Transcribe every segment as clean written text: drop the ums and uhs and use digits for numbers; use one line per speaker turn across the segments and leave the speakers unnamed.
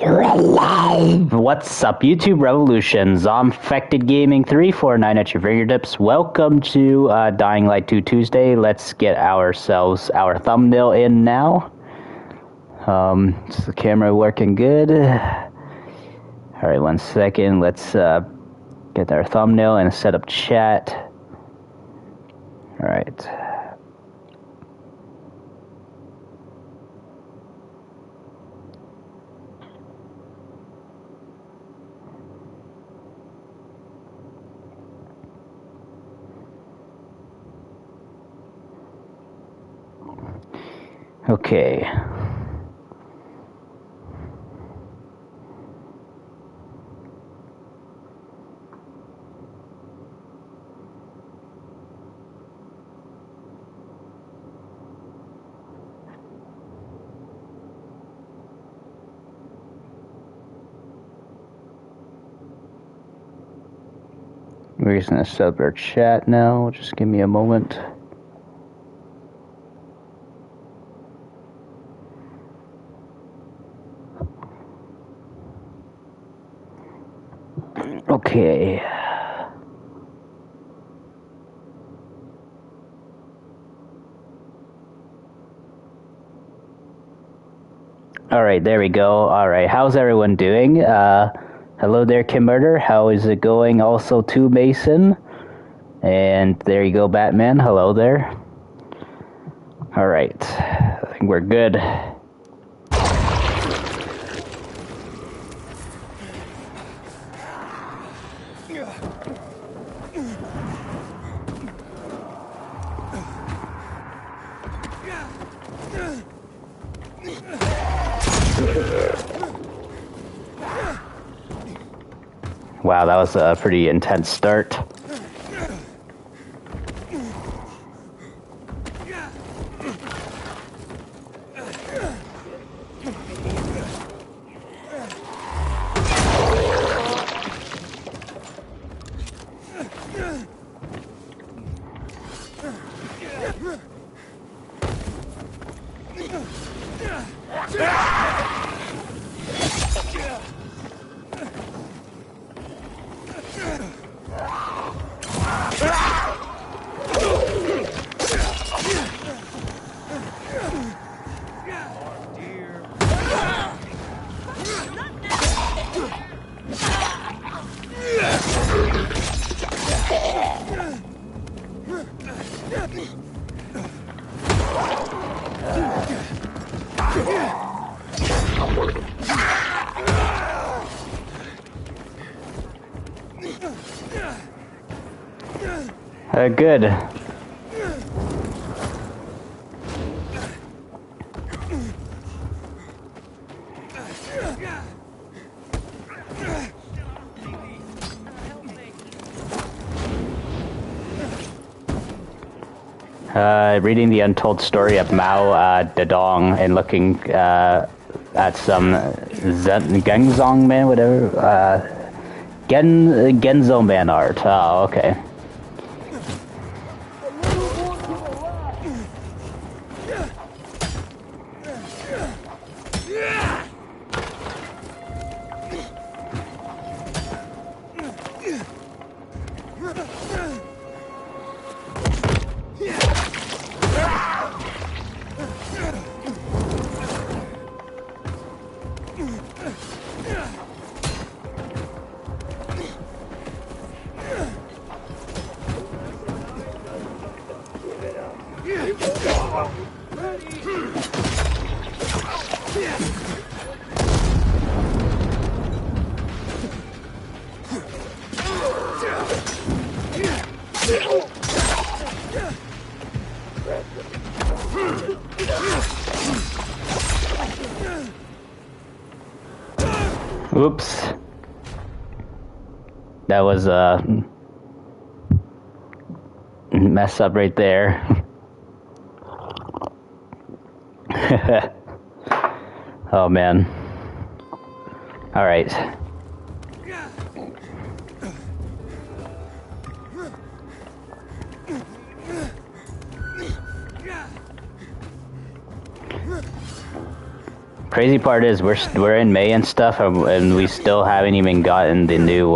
You're alive! What's up, YouTube Revolution? Zombfected Gaming 349 at your fingertips. Welcome to Dying Light 2 Tuesday. Let's get ourselves our thumbnail in now. Is the camera working good? Alright, 1 second. Let's get our thumbnail and set up chat. Alright. Okay. We're just gonna set up our chat now. Just give me a moment. Okay. Alright, there we go. Alright, how's everyone doing? Hello there, Kim Murder. How is it going? Also to Mason. And there you go, Batman. Hello there. Alright. I think we're good. Wow, that was a pretty intense start. Good. Reading the untold story of Mao Zedong and looking at some Genzong man, whatever, Genzo man art. Oh, okay. Oops. That was a mess up right there. Oh man. All right. Crazy part is we're in May and stuff, and we still haven't even gotten the new.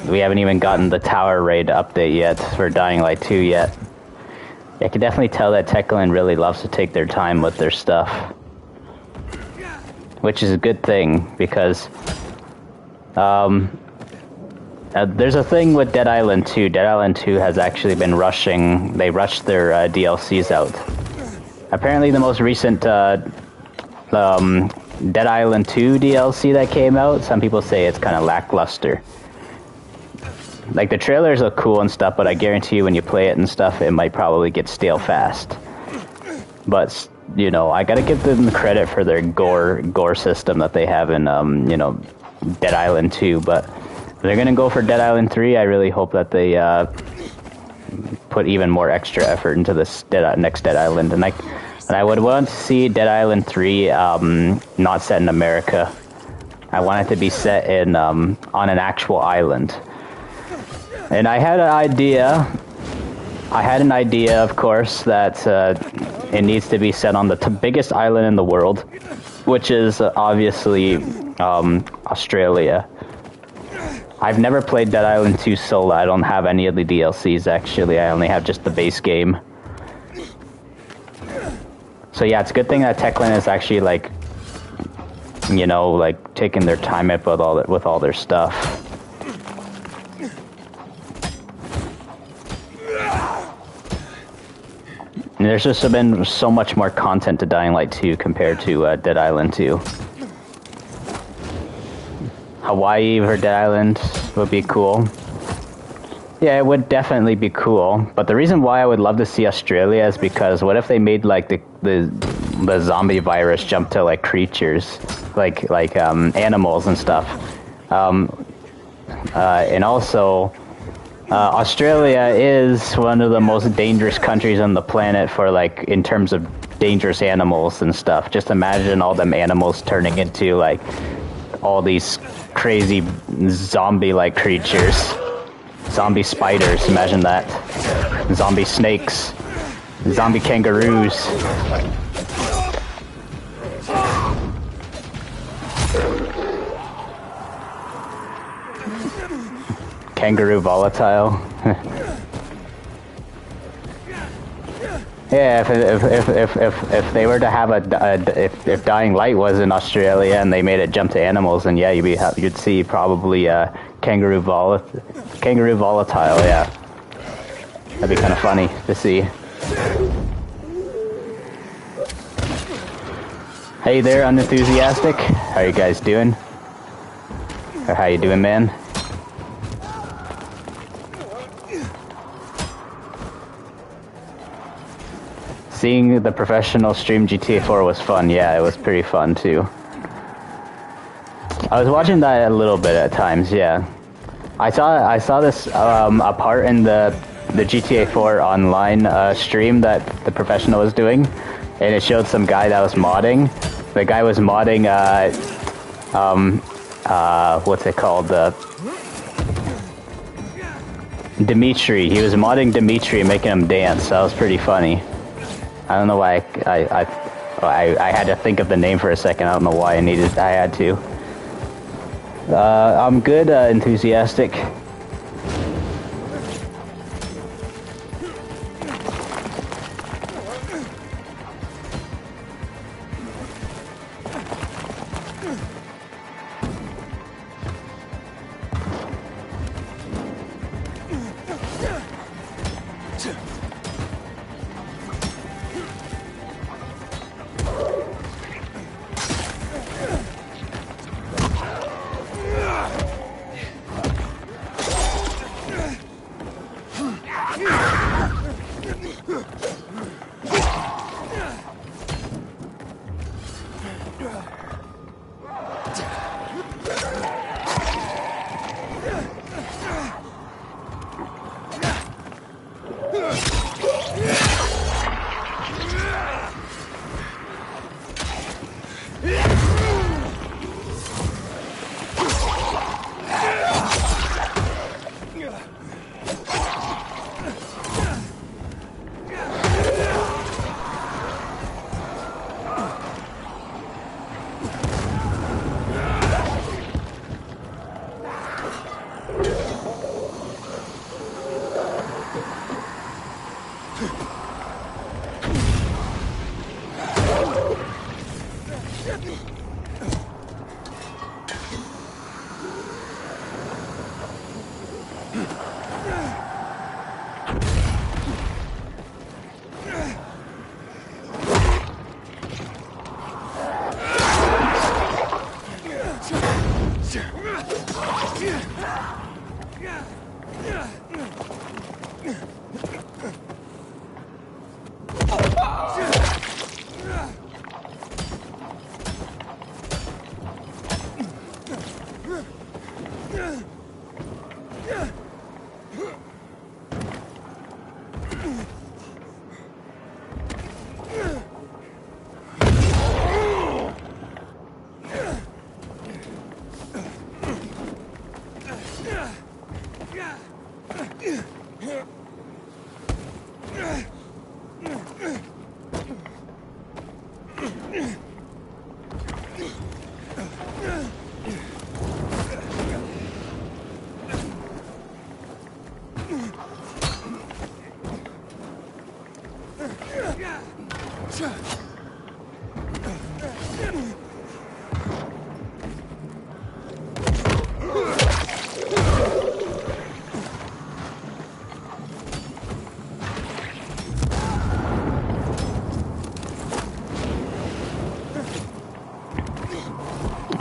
We haven't even gotten the tower raid update yet for Dying Light 2 yet. I can definitely tell that Techland really loves to take their time with their stuff, which is a good thing because there's a thing with Dead Island 2. Dead Island 2 has actually been rushing. They rushed their DLCs out. Apparently, the most recent Dead Island 2 DLC that came out, some people say it's kind of lackluster. Like, the trailers look cool and stuff, but I guarantee you when you play it and stuff, it might probably get stale fast. But, you know, I gotta give them credit for their gore system that they have in, you know, Dead Island 2, but if they're gonna go for Dead Island 3, I really hope that they, put even more extra effort into this next Dead Island, and I would want to see Dead Island 3, not set in America. I want it to be set in, on an actual island. And I had an idea, of course, that it needs to be set on the biggest island in the world, which is obviously Australia. I've never played Dead Island 2 solo. I don't have any of the DLCs, actually. I only have just the base game. So yeah, it's a good thing that Techland is actually, like, you know, like, taking their time up with all their stuff. And there's just been so much more content to Dying Light 2 compared to Dead Island 2. Hawaii for Dead Island would be cool. Yeah, it would definitely be cool. But the reason why I would love to see Australia is because what if they made, like, the zombie virus jump to, like, creatures, like animals and stuff. And also, Australia is one of the most dangerous countries on the planet for, like, in terms of dangerous animals and stuff. Just imagine all them animals turning into, like, all these crazy zombie-like creatures. Zombie spiders, imagine that. Zombie snakes. Zombie kangaroos. Kangaroo volatile. Yeah, if they were to have if Dying Light was in Australia and they made it jump to animals, then yeah, you'd see probably kangaroo volatile. Yeah, that'd be kind of funny to see. Hey there, unenthusiastic. How you guys doing? Or how you doing, man? Seeing the professional stream GTA 4 was fun. Yeah, it was pretty fun too. I was watching that a little bit at times. Yeah, I saw this a part in the GTA 4 online stream that the professional was doing, and it showed some guy that was modding. The guy was modding what's it called? Dimitri. He was modding Dimitri, making him dance. That was pretty funny. I don't know why I had to think of the name for a second. I don't know why I had to. I'm good, enthusiastic.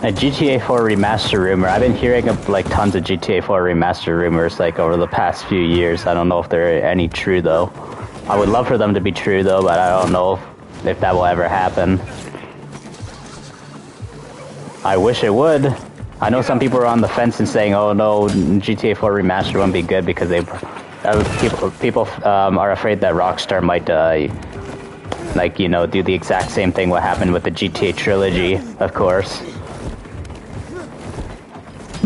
A GTA 4 remaster rumor. I've been hearing of like tons of GTA 4 remaster rumors like over the past few years. I don't know if they're any true though. I would love for them to be true though, but I don't know if that will ever happen. I wish it would. I know some people are on the fence and saying, "Oh no, GTA 4 remaster won't be good because people are afraid that Rockstar might like, you know, do the exact same thing what happened with the GTA trilogy, of course."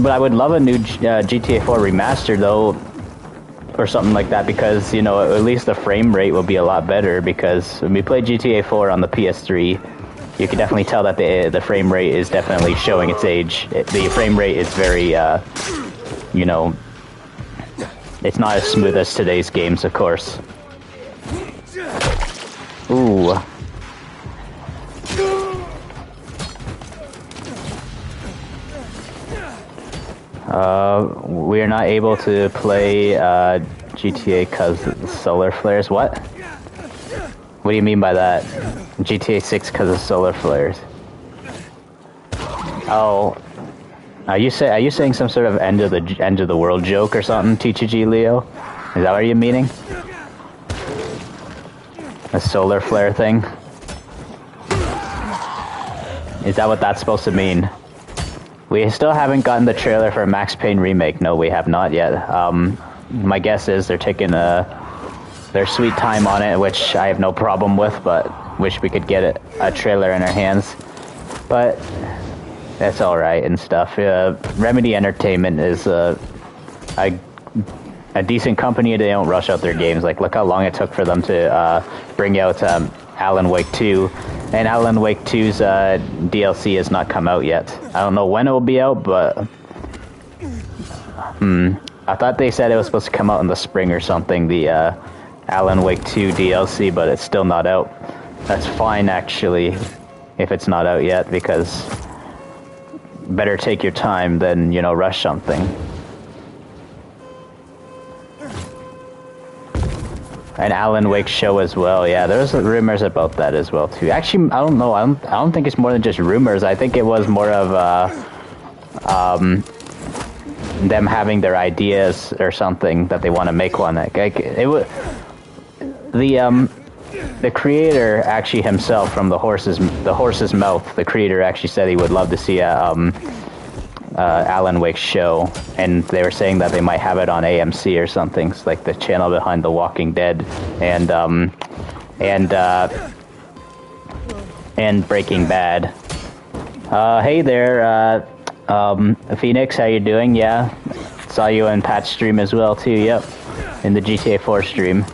But I would love a new GTA 4 remaster, though, or something like that, because, you know, at least the frame rate will be a lot better, because when we played GTA 4 on the PS3, you can definitely tell that the frame rate is definitely showing its age. The frame rate is very, you know, it's not as smooth as today's games, of course. Ooh. We are not able to play GTA because of solar flares. What? What do you mean by that? GTA 6 because of solar flares. Oh, are you saying some sort of end of the world joke or something, TTG Leo? Is that what you're meaning? A solar flare thing? Is that what that's supposed to mean? We still haven't gotten the trailer for Max Payne remake. No, we have not yet. My guess is they're taking their sweet time on it, which I have no problem with, but wish we could get a trailer in our hands. But that's all right and stuff. Remedy Entertainment is a decent company. They don't rush out their games. Like, look how long it took for them to bring out Alan Wake 2. And Alan Wake 2's DLC has not come out yet. I don't know when it will be out, but I thought they said it was supposed to come out in the spring or something, the Alan Wake 2 DLC, but it's still not out. That's fine, actually, if it's not out yet, because better take your time than, you know, rush something. An Alan Wake show as well. Yeah, there's rumors about that as well too. Actually, I don't know. I don't think it's more than just rumors. I think it was more of them having their ideas or something that they want to make one. Like it would. The creator actually himself from the horse's mouth. The creator actually said he would love to see a Alan Wake show, and they were saying that they might have it on AMC or something. It's like the channel behind The Walking Dead and Breaking Bad. Hey there, Phoenix, how you doing? Yeah, saw you in Pat's stream as well too. Yep, in the GTA 4 stream.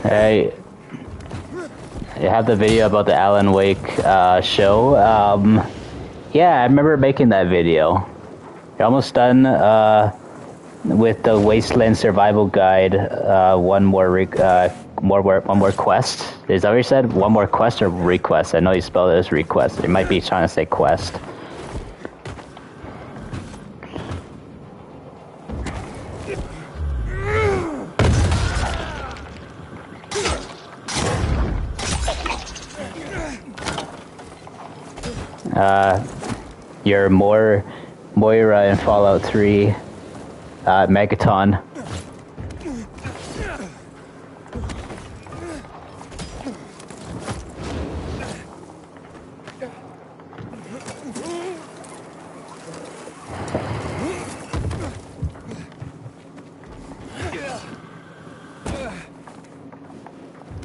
Hey, you have the video about the Alan Wake show. Yeah, I remember making that video. You're almost done with the Wasteland Survival Guide. One more quest. Is that what you said? One more quest or request? I know you spelled it as request. You might be trying to say quest. Your Moira in Fallout 3, Megaton.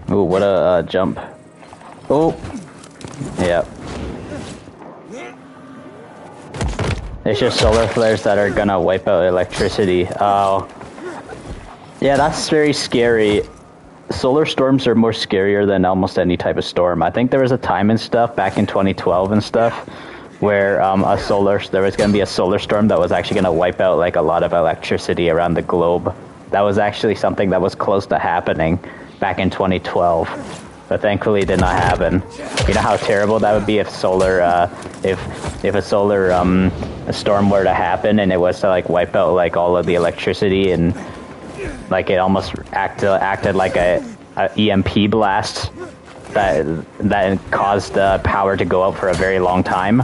Ooh, what a jump. Oh, yeah. It's just solar flares that are gonna wipe out electricity. Oh. Yeah, that's very scary. Solar storms are more scarier than almost any type of storm. I think there was a time and stuff back in 2012 and stuff where there was gonna be a solar storm that was actually gonna wipe out like a lot of electricity around the globe. That was actually something that was close to happening back in 2012. But thankfully it did not happen. You know how terrible that would be if if a solar a storm were to happen and it was to like wipe out like all of the electricity and like it almost acted like a EMP blast that caused power to go out for a very long time.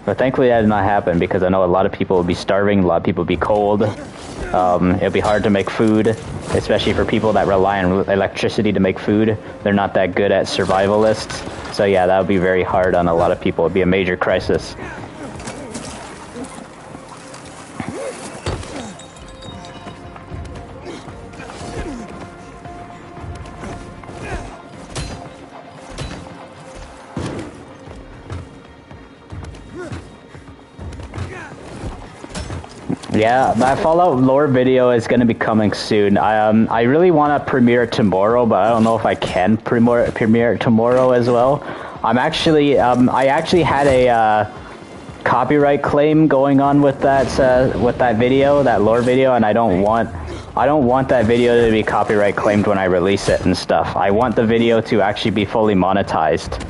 But thankfully that did not happen because I know a lot of people would be starving, a lot of people would be cold. It'd be hard to make food, especially for people that rely on electricity to make food. They're not that good at survivalists. So yeah, that would be very hard on a lot of people. It'd be a major crisis. Yeah, that Fallout lore video is going to be coming soon. I really want to premiere it tomorrow, but I don't know if I can premiere it tomorrow as well. I actually had a copyright claim going on with that video, that lore video, and I don't want that video to be copyright claimed when I release it and stuff. I want the video to actually be fully monetized.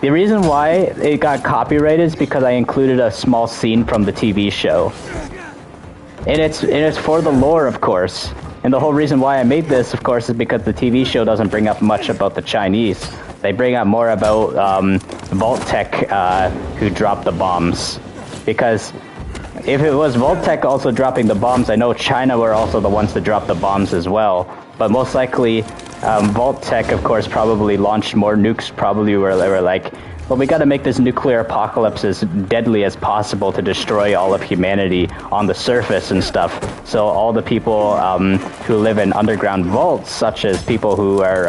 The reason why it got copyrighted is because I included a small scene from the TV show. And it's for the lore, of course. And the whole reason why I made this, of course, is because the TV show doesn't bring up much about the Chinese. They bring up more about Vault-Tec who dropped the bombs. Because if it was Vault-Tec also dropping the bombs, I know China were also the ones that dropped the bombs as well. But most likely, Vault-Tec, of course, probably launched more nukes, probably where they were like, well, we got to make this nuclear apocalypse as deadly as possible to destroy all of humanity on the surface and stuff. So all the people who live in underground vaults, such as people who are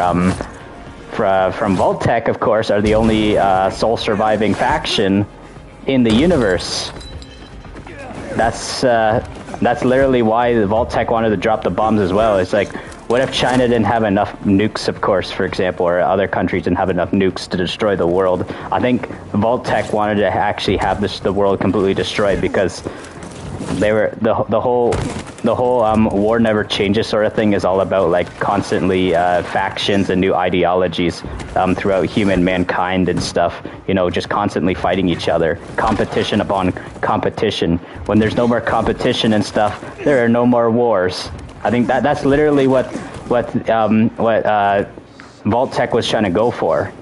from Vault-Tec, of course, are the only sole surviving faction in the universe. That's literally why the Vault-Tec wanted to drop the bombs as well. It's like, what if China didn't have enough nukes, of course, for example, or other countries didn't have enough nukes to destroy the world? I think Vault-Tec wanted to actually have the world completely destroyed because they were the whole war never changes sort of thing is all about like constantly factions and new ideologies throughout human mankind and stuff. You know, just constantly fighting each other, competition upon competition. When there's no more competition and stuff, there are no more wars. I think that's literally what Vault-Tec was trying to go for.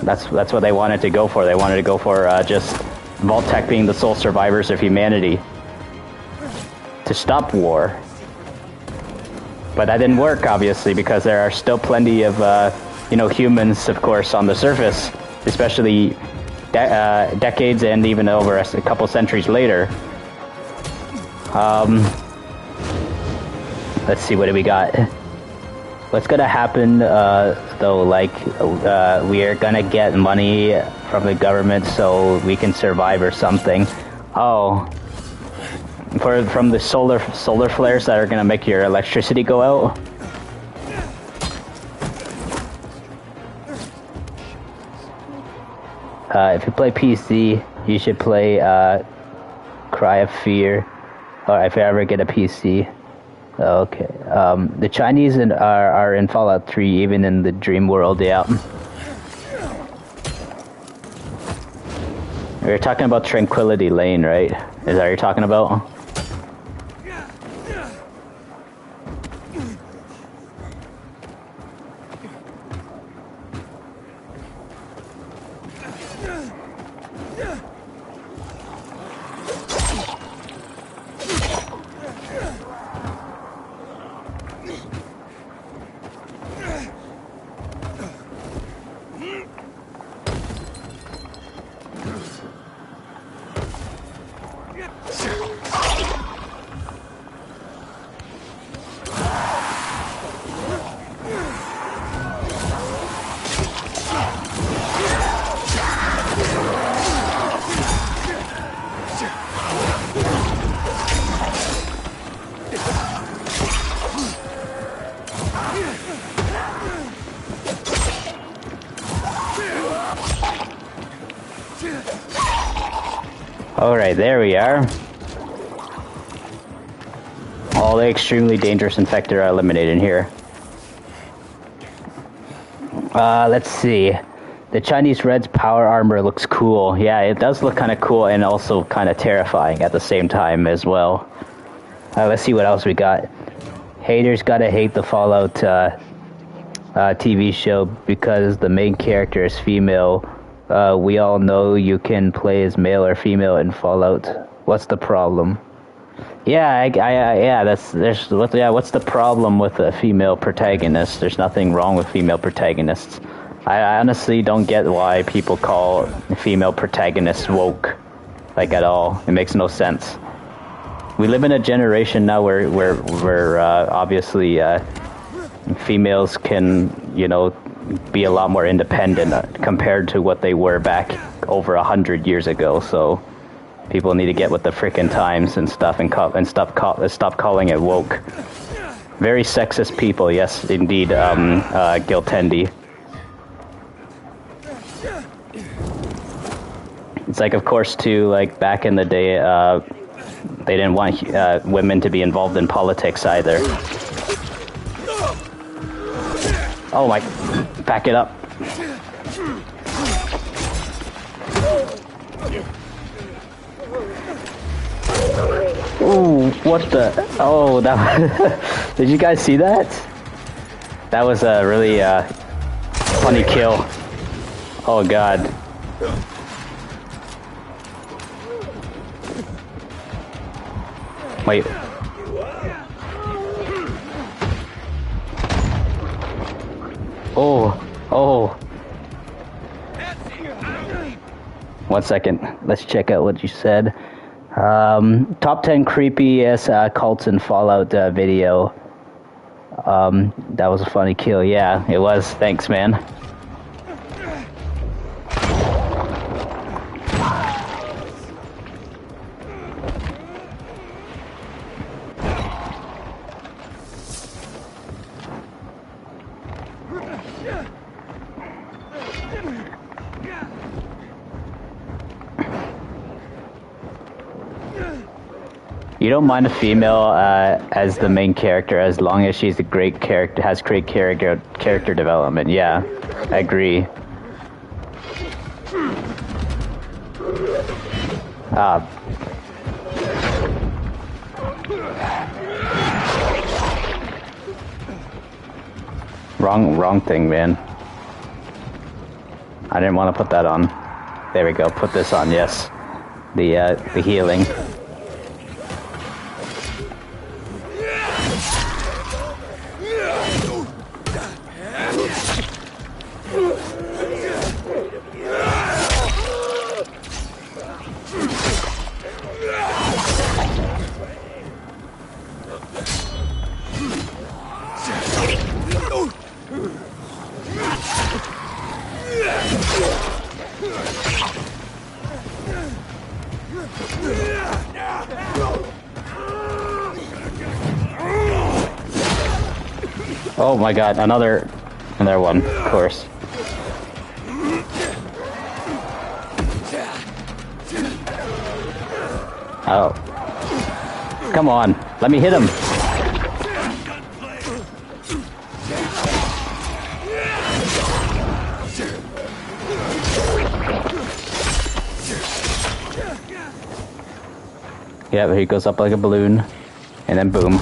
That's what they wanted to go for. They wanted to go for just Vault-Tec being the sole survivors of humanity to stop war. But that didn't work, obviously, because there are still plenty of humans, of course, on the surface, especially decades and even over a couple centuries later. Let's see, what do we got? What's gonna happen, though, like, we are gonna get money from the government so we can survive or something. Oh. from the solar flares that are gonna make your electricity go out. If you play PC, you should play Cry of Fear, or if you ever get a PC. Okay. The Chinese are in Fallout 3, even in the dream world, yeah. We're talking about Tranquility Lane, right? Is that what you're talking about? Alright, there we are. All the extremely dangerous infected are eliminated here. Let's see. The Chinese Red's power armor looks cool. Yeah, it does look kind of cool and also kind of terrifying at the same time as well. Let's see what else we got. Haters gotta hate the Fallout TV show because the main character is female. We all know you can play as male or female in Fallout. What's the problem? Yeah, what's the problem with a female protagonist? There's nothing wrong with female protagonists. I honestly don't get why people call female protagonists woke, like at all. It makes no sense. We live in a generation now where obviously females can, be a lot more independent compared to what they were back over 100 years ago. So people need to get with the frickin' times and stuff, and stop calling it woke. Very sexist people, yes, indeed, Giltendi. It's like, of course, too, like back in the day, they didn't want women to be involved in politics either. Oh my, back it up. Ooh, what the? Oh, that. Did you guys see that? That was a really funny kill. Oh god. Wait. Oh. 1 second. Let's check out what you said. Top 10 creepiest cults in Fallout video. That was a funny kill. Yeah, it was. Thanks, man. You don't mind a female as the main character as long as she's a great character, has great character development. Yeah, I agree. Wrong thing, man. I didn't want to put that on. There we go. Put this on. Yes, the healing. Oh my god, another one, of course. Oh. Come on, let me hit him. Yeah, he goes up like a balloon, and then boom.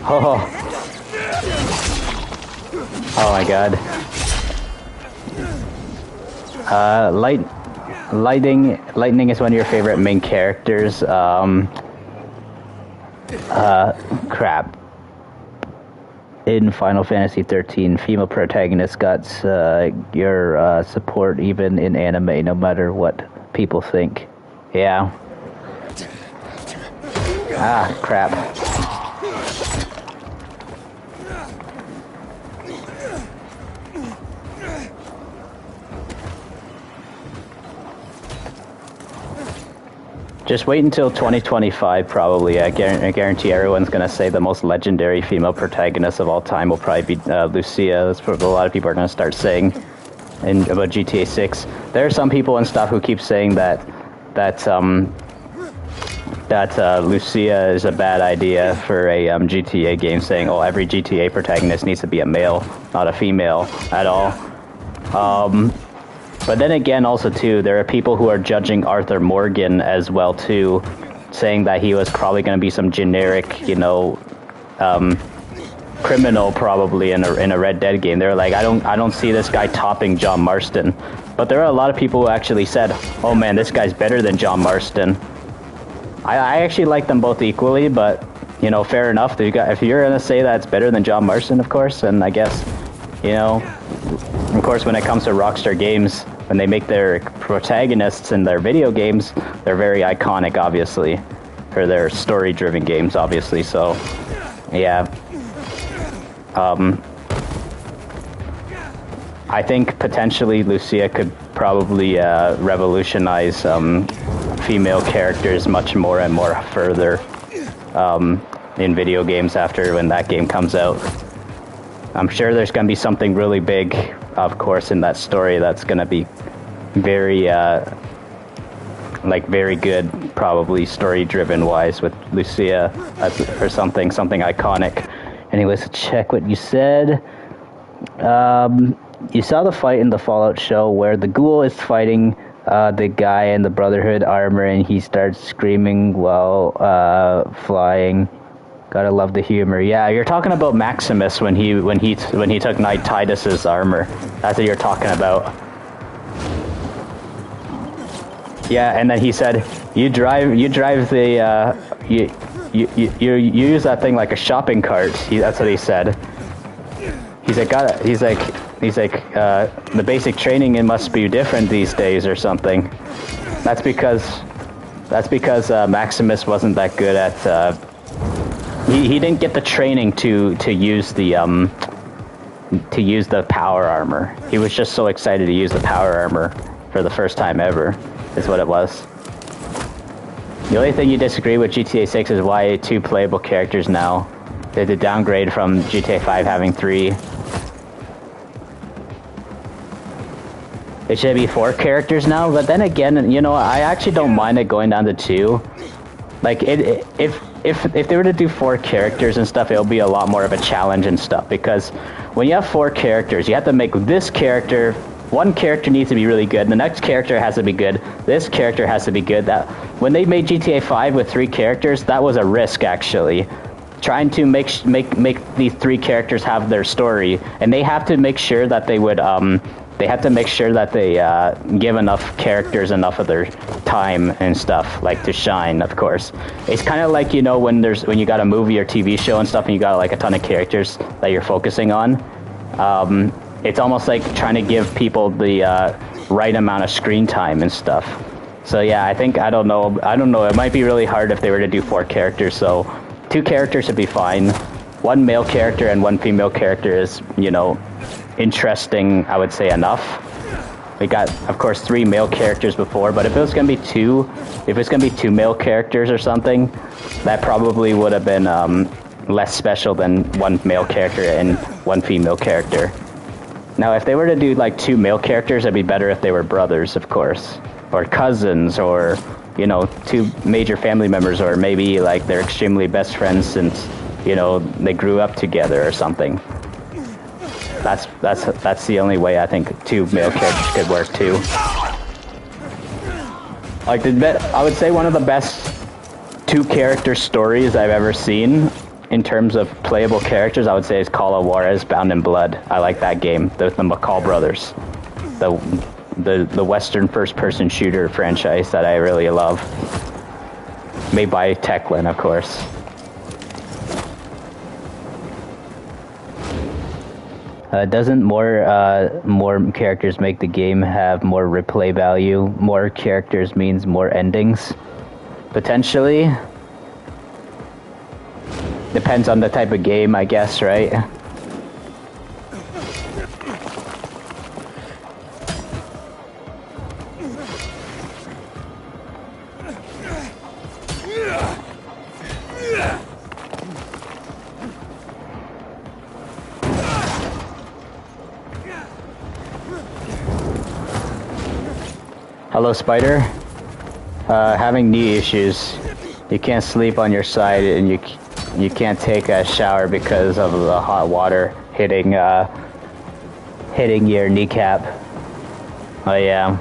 Oh. Oh my god. Lightning is one of your favorite main characters. Crap. In Final Fantasy 13, female protagonist got your support even in anime, no matter what people think. Yeah. Ah, crap. Just wait until 2025, probably. I guarantee everyone's going to say the most legendary female protagonist of all time will probably be Lucia. That's what a lot of people are going to start saying about GTA 6. There are some people and stuff who keep saying that Lucia is a bad idea for a GTA game, saying, oh, every GTA protagonist needs to be a male, not a female at all. But then again, also, too, there are people who are judging Arthur Morgan as well, too, saying that he was probably going to be some generic, criminal, probably, in a Red Dead game. They're like, I don't see this guy topping John Marston. But there are a lot of people who actually said, oh, man, this guy's better than John Marston. I actually like them both equally, but, fair enough. If you're going to say that it's better than John Marston, of course, and I guess, of course, when it comes to Rockstar Games, when they make their protagonists in their video games, they're very iconic, obviously, for their story-driven games, obviously, so, yeah. I think potentially Lucia could probably revolutionize female characters much more and more further in video games after when that game comes out. I'm sure there's going to be something really big, of course, in that story that's going to be very, very good, probably story-driven wise with Lucia or something iconic. Anyways, to check what you said. You saw the fight in the Fallout show where the ghoul is fighting the guy in the Brotherhood armor, and he starts screaming while flying. Gotta love the humor. Yeah, you're talking about Maximus when he took Knight Titus's armor. That's what you're talking about. Yeah, and then he said, "You drive the you use that thing like a shopping cart." That's what he said. He's like, the basic training, it must be different these days or something. That's because Maximus wasn't that good at. He didn't get the training to use the power armor. He was just so excited to use the power armor for the first time ever, is what it was. The only thing you disagree with GTA 6 is why 2 playable characters now. They had to downgrade from GTA 5 having 3. It should be 4 characters now, but then again, I actually don't mind it going down to 2. Like, if they were to do 4 characters and stuff, it'll be a lot more of a challenge and stuff, because when you have 4 characters, you have to make this character, one character needs to be really good, the next character has to be good, this character has to be good. That when they made GTA 5 with 3 characters, that was a risk, actually. Trying to make these 3 characters have their story, and they have to make sure that they would, give enough characters enough of their time and stuff, like, to shine, of course. It's kind of like, when you got a movie or TV show and stuff and you got like a ton of characters that you're focusing on. It's almost like trying to give people the right amount of screen time and stuff. So yeah, I don't know. It might be really hard if they were to do 4 characters. So 2 characters would be fine. 1 male character and 1 female character is, you know, interesting. I would say enough. We got, of course, 3 male characters before, but if it was gonna be 2, if it's gonna be 2 male characters or something, that probably would have been less special than 1 male character and 1 female character. Now, if they were to do like 2 male characters, it'd be better if they were brothers, of course, or cousins, or, you know, 2 major family members, or maybe like they're extremely best friends since, you know, they grew up together or something. That's the only way I think 2 male characters could work too. Like I would say one of the best 2 character stories I've ever seen in terms of playable characters, I would say, is Call of Juarez Bound in Blood. I like that game. The McCall brothers, the Western first-person shooter franchise that I really love. Made by Techland, of course. Doesn't more characters make the game have more replay value? More characters means more endings? Potentially. Depends on the type of game, I guess, right? Hello, Spider. Having knee issues. You can't sleep on your side, and you can't take a shower because of the hot water hitting your kneecap. Oh yeah.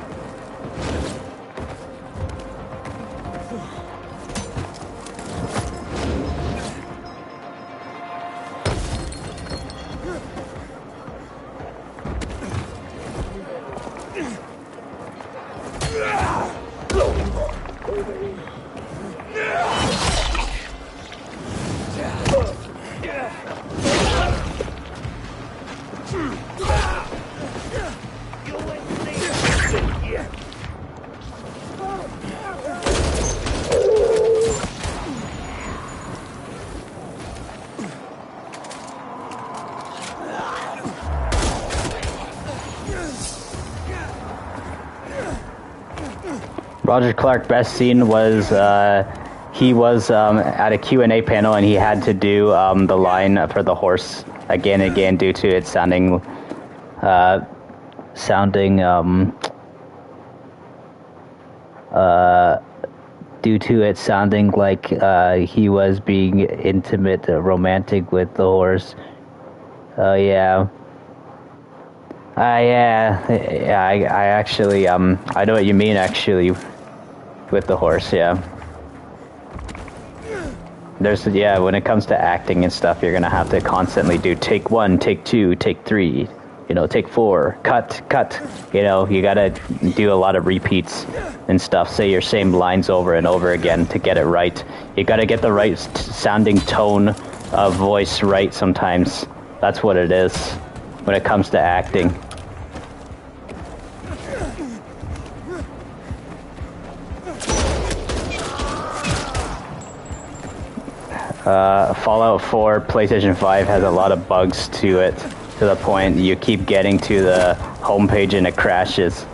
Roger Clark best scene was he was at a Q&A panel and he had to do the line for the horse again and again due to it sounding like he was being intimate, romantic with the horse. Yeah. I actually, I know what you mean, actually, with the horse, yeah. When it comes to acting and stuff, you're gonna have to constantly do take 1, take 2, take 3, you know, take 4, cut, you know, you gotta do a lot of repeats and stuff, say your same lines over and over again to get it right. You gotta get the right sounding tone of voice right sometimes. That's what it is when it comes to acting. Fallout 4 PlayStation 5 has a lot of bugs to it, to the point you keep getting to the homepage and it crashes.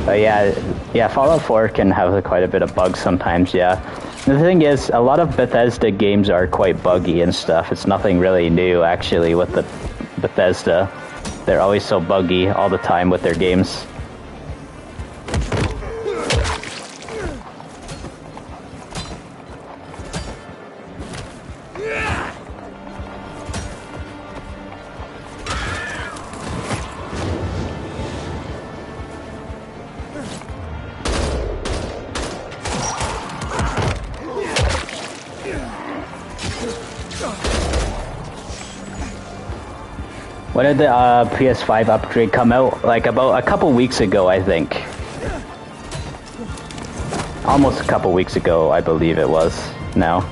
Yeah, Fallout 4 can have quite a bit of bugs sometimes, yeah. The thing is, a lot of Bethesda games are quite buggy and stuff. It's nothing really new, actually, with the Bethesda. They're always so buggy all the time with their games. When did the PS5 upgrade come out? Like about a couple weeks ago, I think. Almost a couple weeks ago, I believe it was now.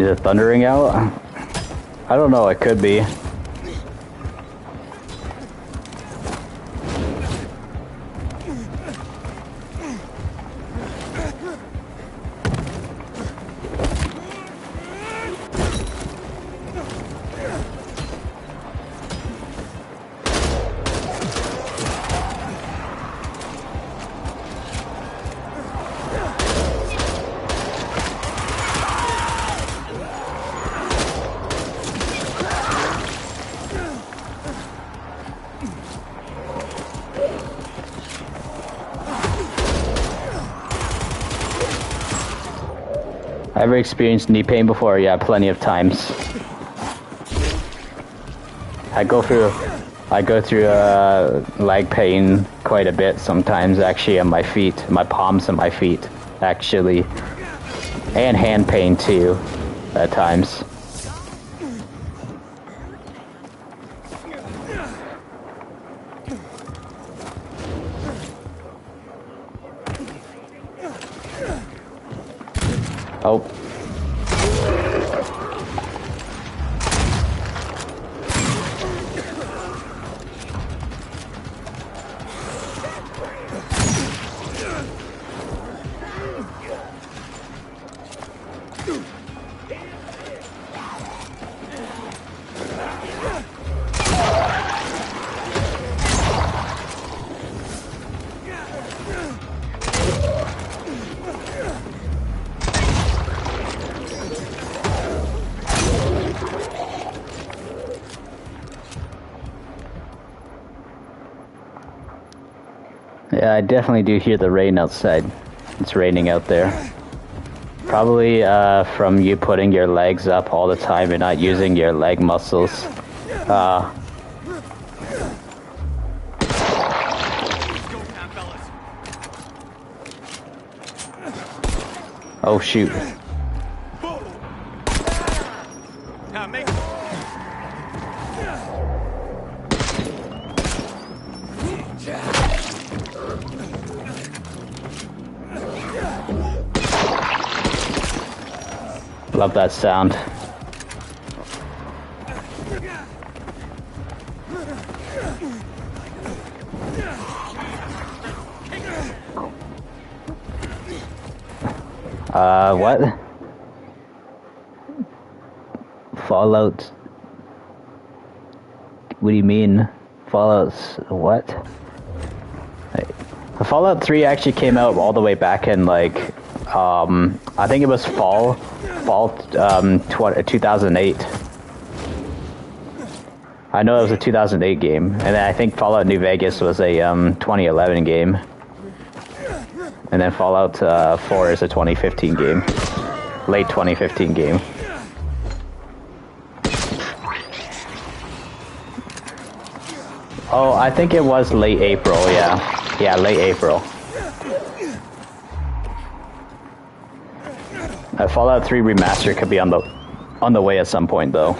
Is it thundering out? I don't know, it could be. Ever experienced knee pain before? Yeah, plenty of times. I go through leg pain quite a bit sometimes, actually, on my feet, my palms and my feet, actually, and hand pain too, at times. Oh. Yeah, I definitely do hear the rain outside. It's raining out there. Probably from you putting your legs up all the time and not using your leg muscles. Oh shoot. Love that sound. What? Fallout? What do you mean? Fallout's what? Fallout 3 actually came out all the way back in like, I think it was fall 2008. I know it was a 2008 game, and then I think Fallout New Vegas was a 2011 game. And then Fallout 4 is a 2015 game. Late 2015 game. Oh, I think it was late April, yeah. Yeah, late April. Fallout 3 Remaster could be on the way at some point, though.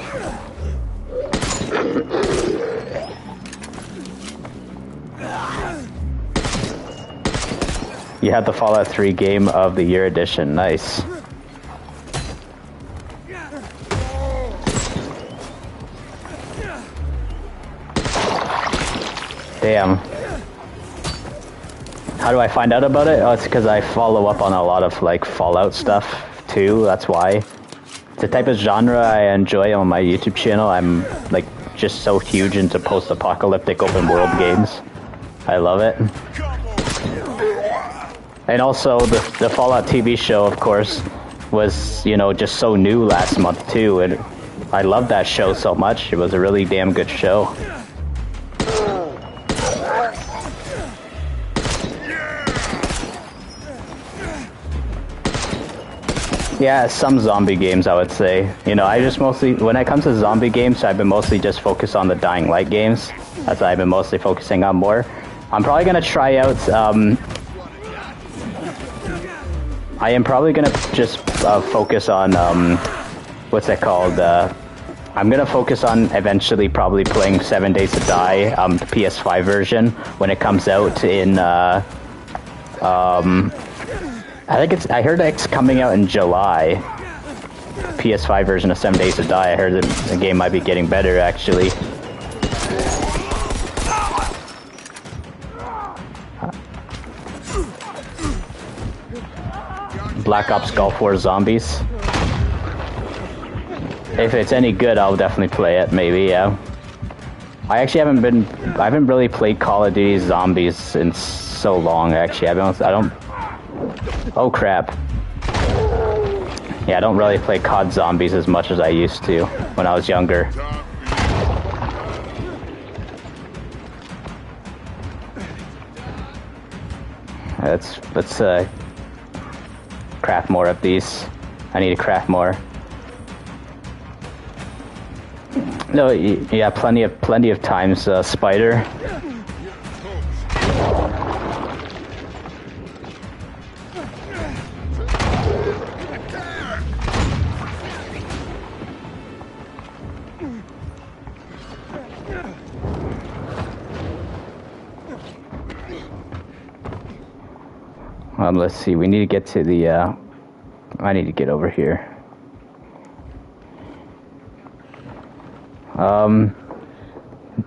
You had the Fallout 3 Game of the Year edition. Nice. Damn. How do I find out about it? Oh, it's because I follow up on a lot of like Fallout stuff too. That's why. It's the type of genre I enjoy on my YouTube channel. I'm like just so huge into post-apocalyptic open world games. I love it. And also the Fallout TV show, of course, was, you know, just so new last month too, and I loved that show so much. It was a really damn good show. Yeah, some zombie games, I would say. You know, I just mostly, when it comes to zombie games, I've been mostly just focused on the Dying Light games. That's what I've been mostly focusing on more. I'm probably gonna try out, I am probably gonna just focus on, what's that called? I'm gonna focus on eventually probably playing 7 Days to Die, the PS5 version, when it comes out in, I heard it's coming out in July. PS5 version of 7 Days to Die. I heard the game might be getting better, actually. Black Ops Gulf War Zombies. If it's any good, I'll definitely play it, maybe, yeah. I actually I haven't really played Call of Duty Zombies in so long, actually. I don't... Oh, crap. Yeah, I don't really play COD Zombies as much as I used to when I was younger. Let's craft more of these. I need to craft more. No, yeah, plenty of times, Spider. Let's see. We need to get to the. I need to get over here.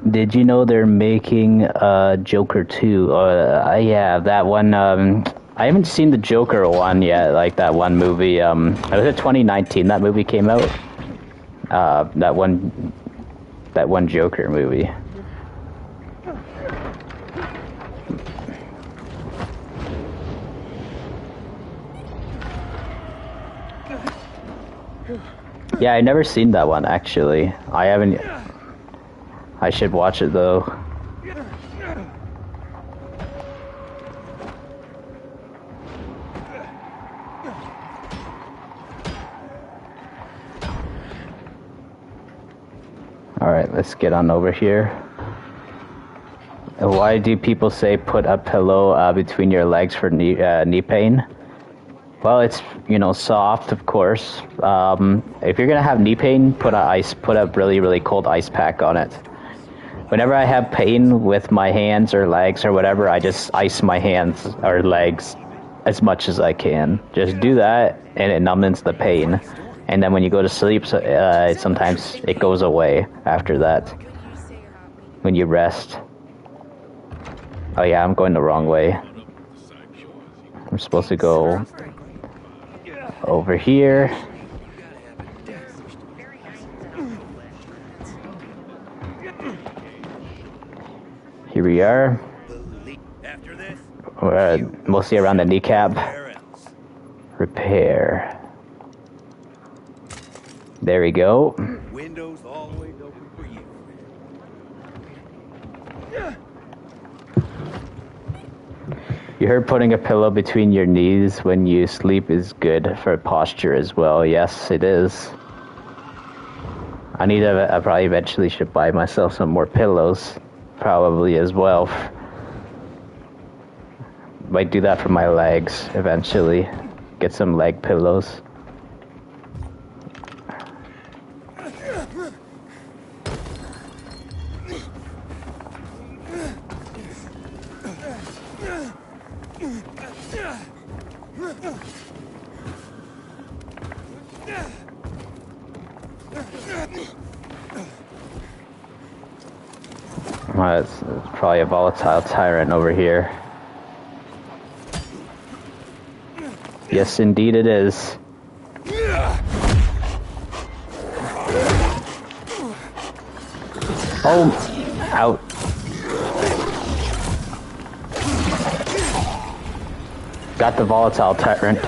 Did you know they're making Joker 2? Yeah, that one. I haven't seen the Joker one yet. Like that one movie. It was in 2019. That movie came out. That one Joker movie. Yeah, I never seen that one, actually. I haven't... I should watch it, though. Alright, let's get on over here. Why do people say put a pillow between your legs for knee pain? Well, it's, you know, soft, of course. If you're gonna have knee pain, put a really, really cold ice pack on it. Whenever I have pain with my hands or legs or whatever, I just ice my hands or legs as much as I can. Just do that, and it numbs the pain. And then when you go to sleep, sometimes it goes away after that. When you rest. Oh yeah, I'm going the wrong way. I'm supposed to go over here. Here we are. We're mostly around the kneecap. Repair. There we go.
Windows always open for you.
You heard putting a pillow between your knees when you sleep is good for posture as well. Yes, it is. I probably eventually should buy myself some more pillows. Probably as well. Might do that for my legs eventually. Get some leg pillows. It's probably a volatile tyrant over here. Yes, indeed it is. Oh, out. Got the volatile tyrant.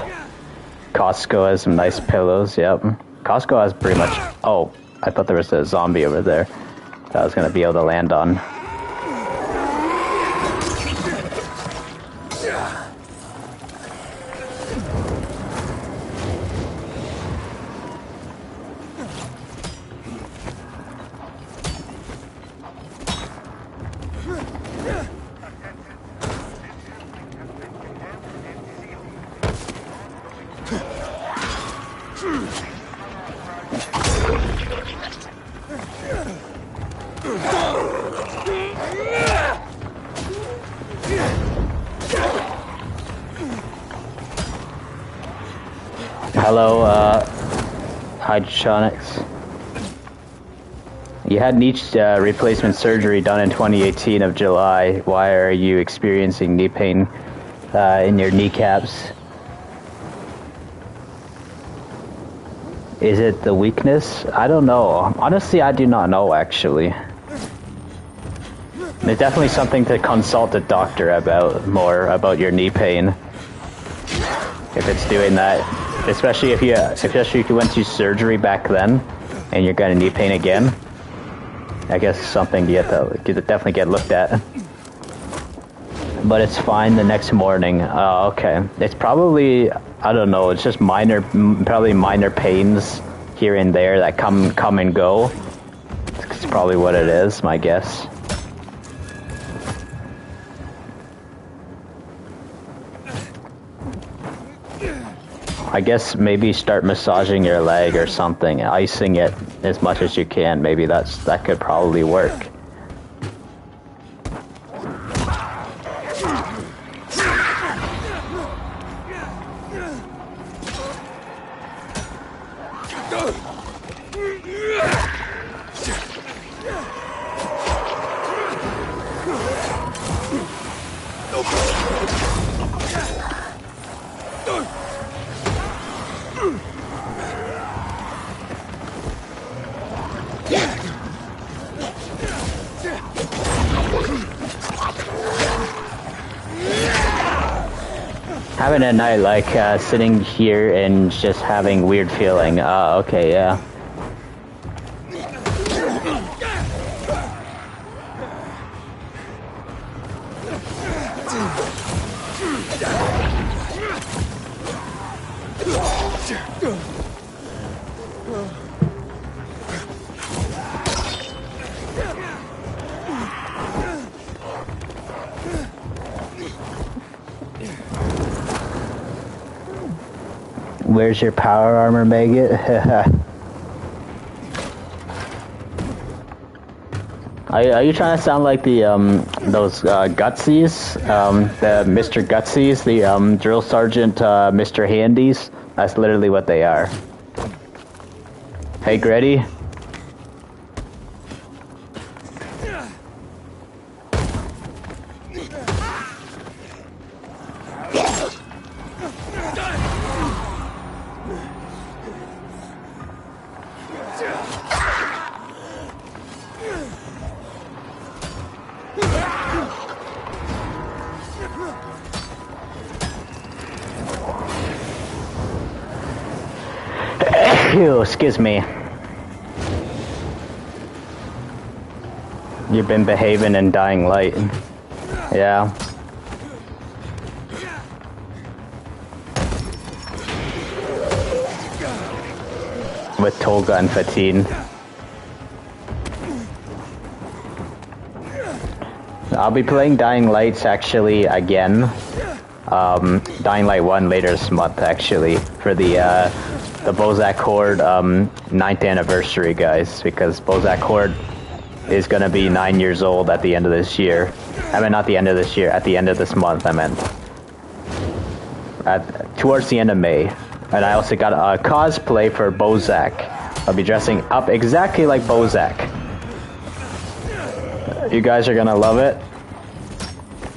Costco has some nice pillows, yep. Costco has pretty much... Oh, I thought there was a zombie over there that I was going to be able to land on. Hydronics. You had knee replacement surgery done in 2018 of July. Why are you experiencing knee pain in your kneecaps? Is it the weakness? I don't know. Honestly, I do not know, actually. It's definitely something to consult a doctor about, more about your knee pain. If it's doing that. Especially if you went to surgery back then, and you're getting knee pain again. I guess it's something you have to definitely get looked at. But it's fine the next morning. Okay. It's probably, I don't know, it's just probably minor pains here and there that come and go. It's probably what it is, my guess. I guess maybe start massaging your leg or something, icing it as much as you can. Maybe that could probably work. Having a night like sitting here and just having weird feeling. Okay, yeah. Where's your power armor, Maggot? Are you trying to sound like the those Gutsies, the Mr. Gutsies, the drill sergeant Mr. Handies? That's literally what they are. Hey, Gretty. Excuse me. You've been behaving in Dying Light. Yeah. With Tolga and Fatine. I'll be playing Dying Lights actually again. Dying Light 1 later this month actually for the Bozak Horde 9th anniversary, guys, because Bozak Horde is going to be 9 years old at the end of this year. I mean, not the end of this year, at the end of this month, I meant. Towards the end of May. And I also got a cosplay for Bozak. I'll be dressing up exactly like Bozak. You guys are going to love it.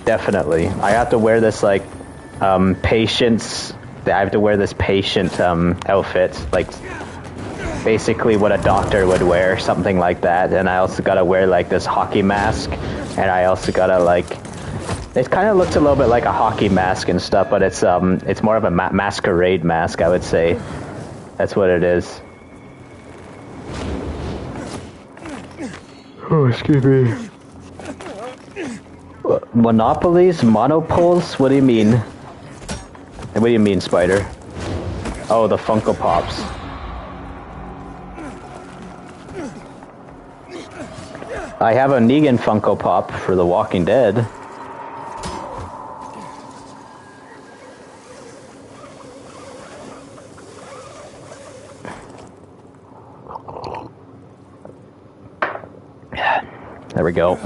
Definitely. I have to wear this, like, patience... I have to wear this patient outfit, like basically what a doctor would wear, something like that. And I also gotta wear like this hockey mask, and I also gotta like, it kind of looks a little bit like a hockey mask and stuff, but it's more of a masquerade mask, I would say. That's what it is. Oh, excuse me. Monopolies? Monopoles? What do you mean? What do you mean, Spider? Oh, the Funko Pops. I have a Negan Funko Pop for The Walking Dead. There we go.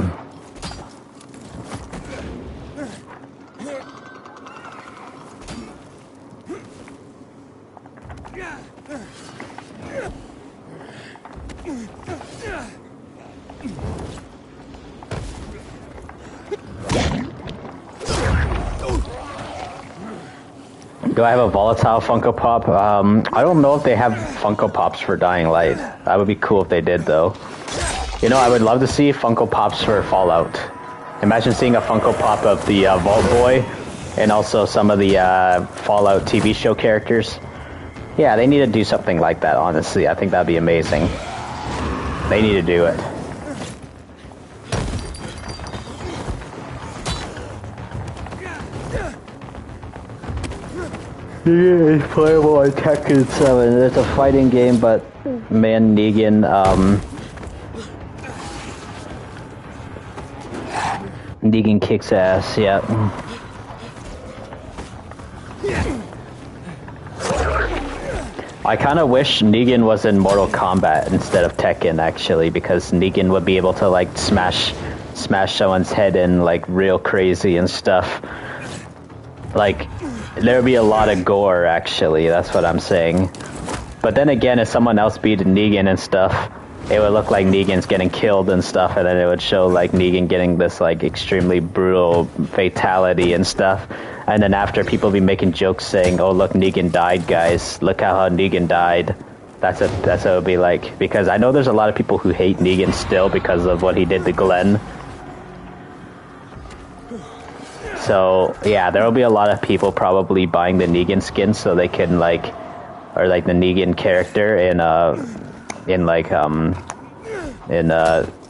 Do I have a volatile Funko Pop? I don't know if they have Funko Pops for Dying Light. That would be cool if they did, though. You know, I would love to see Funko Pops for Fallout. Imagine seeing a Funko Pop of the Vault Boy and also some of the Fallout TV show characters. Yeah, they need to do something like that, honestly. I think that'd be amazing. They need to do it. Yeah, it's playable on Tekken 7. It's a fighting game, but man, Negan, Negan kicks ass, yeah. I kind of wish Negan was in Mortal Kombat instead of Tekken, actually, because Negan would be able to, like, smash someone's head in, like, real crazy and stuff. Like, there would be a lot of gore, actually, that's what I'm saying. But then again, if someone else beat Negan and stuff, it would look like Negan's getting killed and stuff, and then it would show, like, Negan getting this, like, extremely brutal fatality and stuff. And then after, people be making jokes saying, oh, look, Negan died, guys. Look how Negan died. That's what it would be like. Because I know there's a lot of people who hate Negan still because of what he did to Glenn. So, yeah, there will be a lot of people probably buying the Negan skin so they can, like, or, like, the Negan character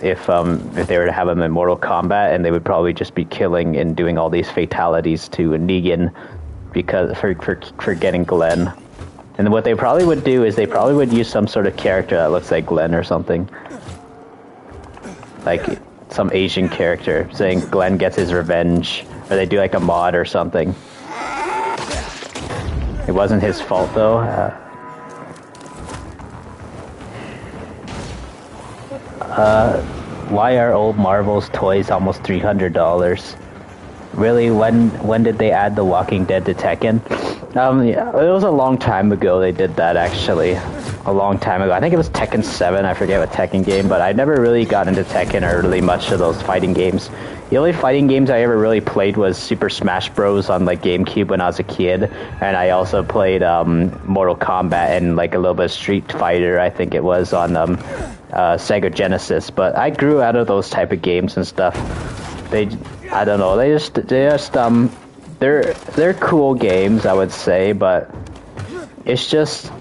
if they were to have him in Mortal Kombat, and they would probably just be killing and doing all these fatalities to Negan because for getting Glenn. And what they probably would do is they probably would use some sort of character that looks like Glenn or something. Like some Asian character saying Glenn gets his revenge, or they do like a mod or something. It wasn't his fault though. Why are old Marvel's toys almost $300? Really? When did they add The Walking Dead to Tekken? Yeah, it was a long time ago they did that, actually. A long time ago. I think it was Tekken 7, I forget what Tekken game, but I never really got into Tekken or really much of those fighting games. The only fighting games I ever really played was Super Smash Bros. On like GameCube when I was a kid, and I also played Mortal Kombat and like a little bit of Street Fighter, I think it was, on Sega Genesis. But I grew out of those type of games and stuff. I don't know, they're cool games, I would say, but it's just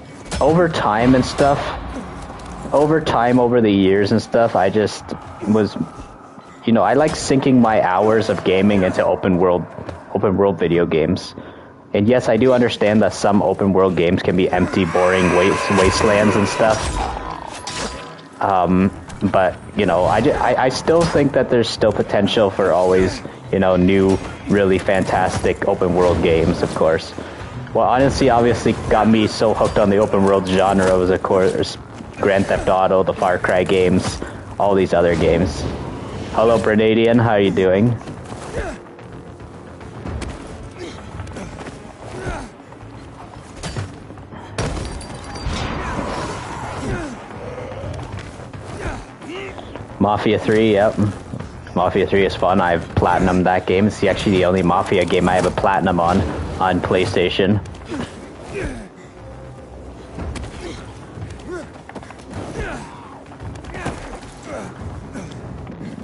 over time and stuff. Over the years and stuff, I just was, you know, I like sinking my hours of gaming into open world video games. And yes, I do understand that some open world games can be empty, boring wastelands and stuff. But, you know, I still think that there's still potential for always, you know, new, really fantastic open world games, of course. Well, honestly, obviously got me so hooked on the open world genre was, of course, Grand Theft Auto, the Far Cry games, all these other games. Hello, Brenadian, how are you doing? Mafia 3, yep. Mafia 3 is fun. I've platinumed that game. It's actually the only Mafia game I have a platinum on PlayStation.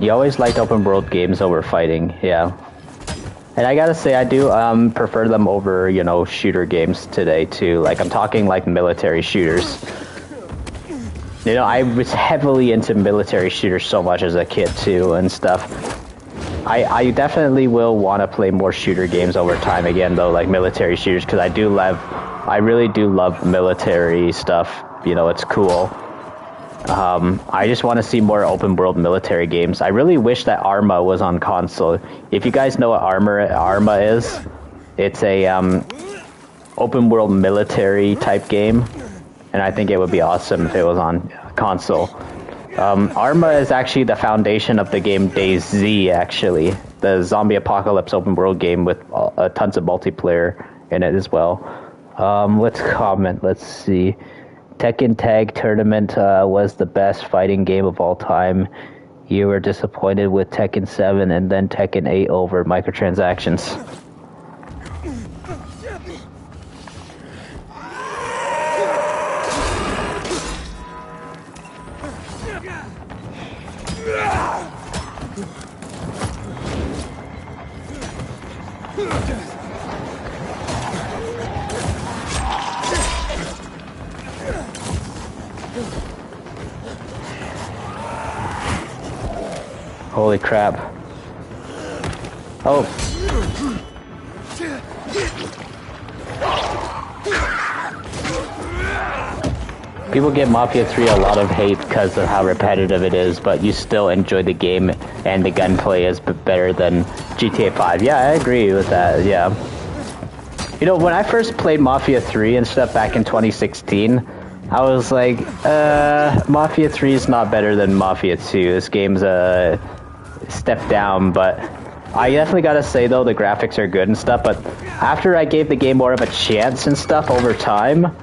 You always liked open world games over fighting, yeah. And I gotta say, I do prefer them over, you know, shooter games today too. Like, I'm talking like military shooters. You know, I was heavily into military shooters so much as a kid too and stuff. I definitely will want to play more shooter games over time again though, like military shooters, because I really do love military stuff. You know, it's cool. I just want to see more open world military games. I really wish that Arma was on console. If you guys know what Arma is, it's a open world military type game. And I think it would be awesome if it was on console. Arma is actually the foundation of the game DayZ, actually. The zombie apocalypse open world game with tons of multiplayer in it as well. Let's comment. Let's see. Tekken Tag Tournament was the best fighting game of all time. You were disappointed with Tekken 7 and then Tekken 8 over microtransactions. Holy crap. Oh. People give Mafia 3 a lot of hate because of how repetitive it is, but you still enjoy the game and the gunplay is better than GTA 5. Yeah, I agree with that, yeah. You know, when I first played Mafia 3 and stuff back in 2016, I was like, Mafia 3 is not better than Mafia 2. This game's a step down, but I definitely gotta say though, the graphics are good and stuff, but after I gave the game more of a chance and stuff over time,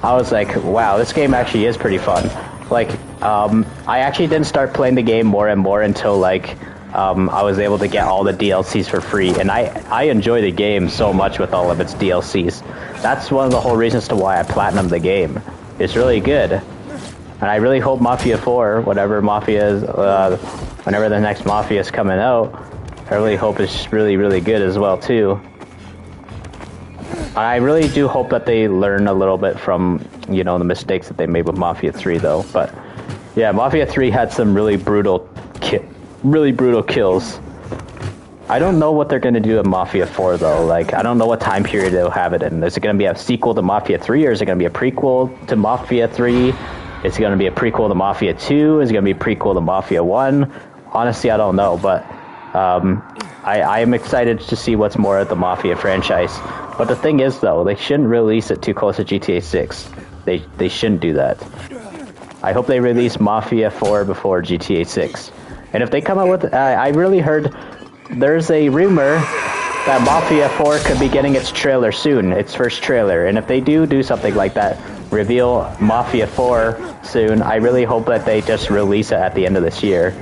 I was like, wow, this game actually is pretty fun. Like, I actually didn't start playing the game more and more until like, I was able to get all the DLCs for free, and I enjoy the game so much with all of its DLCs. That's one of the whole reasons to why I platinumed the game. It's really good. And I really hope Mafia 4, whatever Mafia is, whenever the next Mafia is coming out, I really hope it's really, really good as well, too. I really do hope that they learn a little bit from, you know, the mistakes that they made with Mafia 3, though. But, yeah, Mafia 3 had some really brutal kills. I don't know what they're going to do in Mafia 4, though. Like, I don't know what time period they'll have it in. Is it going to be a sequel to Mafia 3, or is it going to be a prequel to Mafia 3? Is it going to be a prequel to Mafia 2? Is it going to be a prequel to Mafia 1? Honestly, I don't know, but I am excited to see what's more of the Mafia franchise. But the thing is, though, they shouldn't release it too close to GTA 6. They shouldn't do that. I hope they release Mafia 4 before GTA 6. And if they come out with... I really heard there's a rumor that Mafia 4 could be getting its trailer soon, its first trailer. And if they do something like that, reveal Mafia 4 soon, I really hope that they just release it at the end of this year.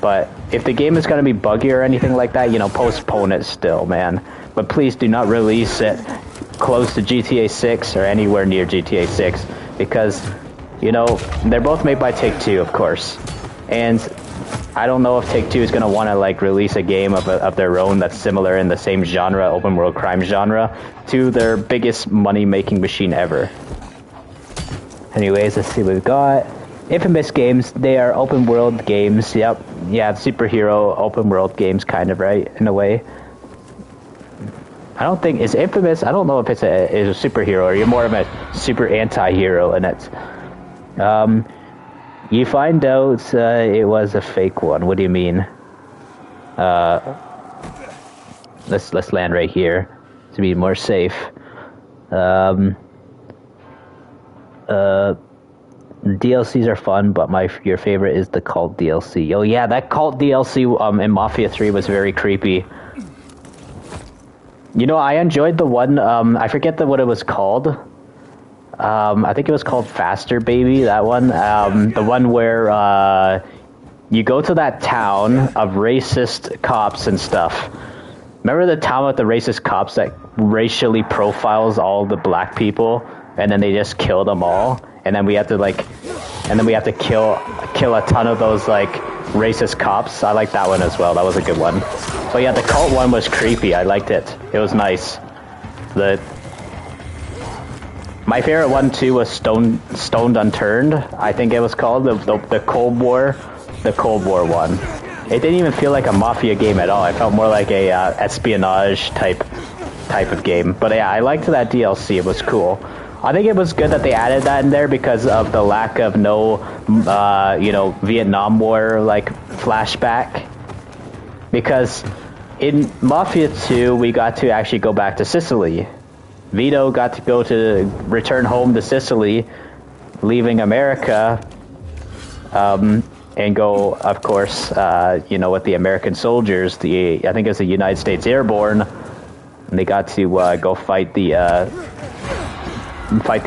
But if the game is going to be buggy or anything like that, you know, postpone it still, man. But please do not release it close to GTA 6 or anywhere near GTA 6. Because, you know, they're both made by Take-Two, of course. And I don't know if Take-Two is going to want to, like, release a game of their own that's similar in the same genre, open world crime genre, to their biggest money-making machine ever. Anyways, let's see what we've got. Infamous games, they are open world games. Yep. Yeah, superhero open world games, kind of, right? In a way. I don't think it's Infamous. I don't know if it's a superhero or you're more of a super anti-hero in it. You find out it was a fake one. What do you mean? Let's land right here to be more safe. DLCs are fun, but your favorite is the cult DLC. Oh yeah, that cult DLC in Mafia 3 was very creepy. You know, I enjoyed the one, I forget what it was called. I think it was called Faster Baby, that one. The one where you go to that town of racist cops and stuff. Remember the town with the racist cops that racially profiles all the black people, and then they just kill them all? And then we have to kill a ton of those like racist cops. I like that one as well. That was a good one. But yeah, the cult one was creepy. I liked it. It was nice. My favorite one too was Stoned Unturned. I think it was called the Cold War one. It didn't even feel like a mafia game at all. It felt more like a espionage type of game. But yeah, I liked that DLC. It was cool. I think it was good that they added that in there because of the lack of Vietnam War, like, flashback. Because in Mafia 2, we got to actually go back to Sicily. Vito got to return home to Sicily, leaving America, and go, of course, with the American soldiers, I think it was the United States Airborne, and they got to go fight the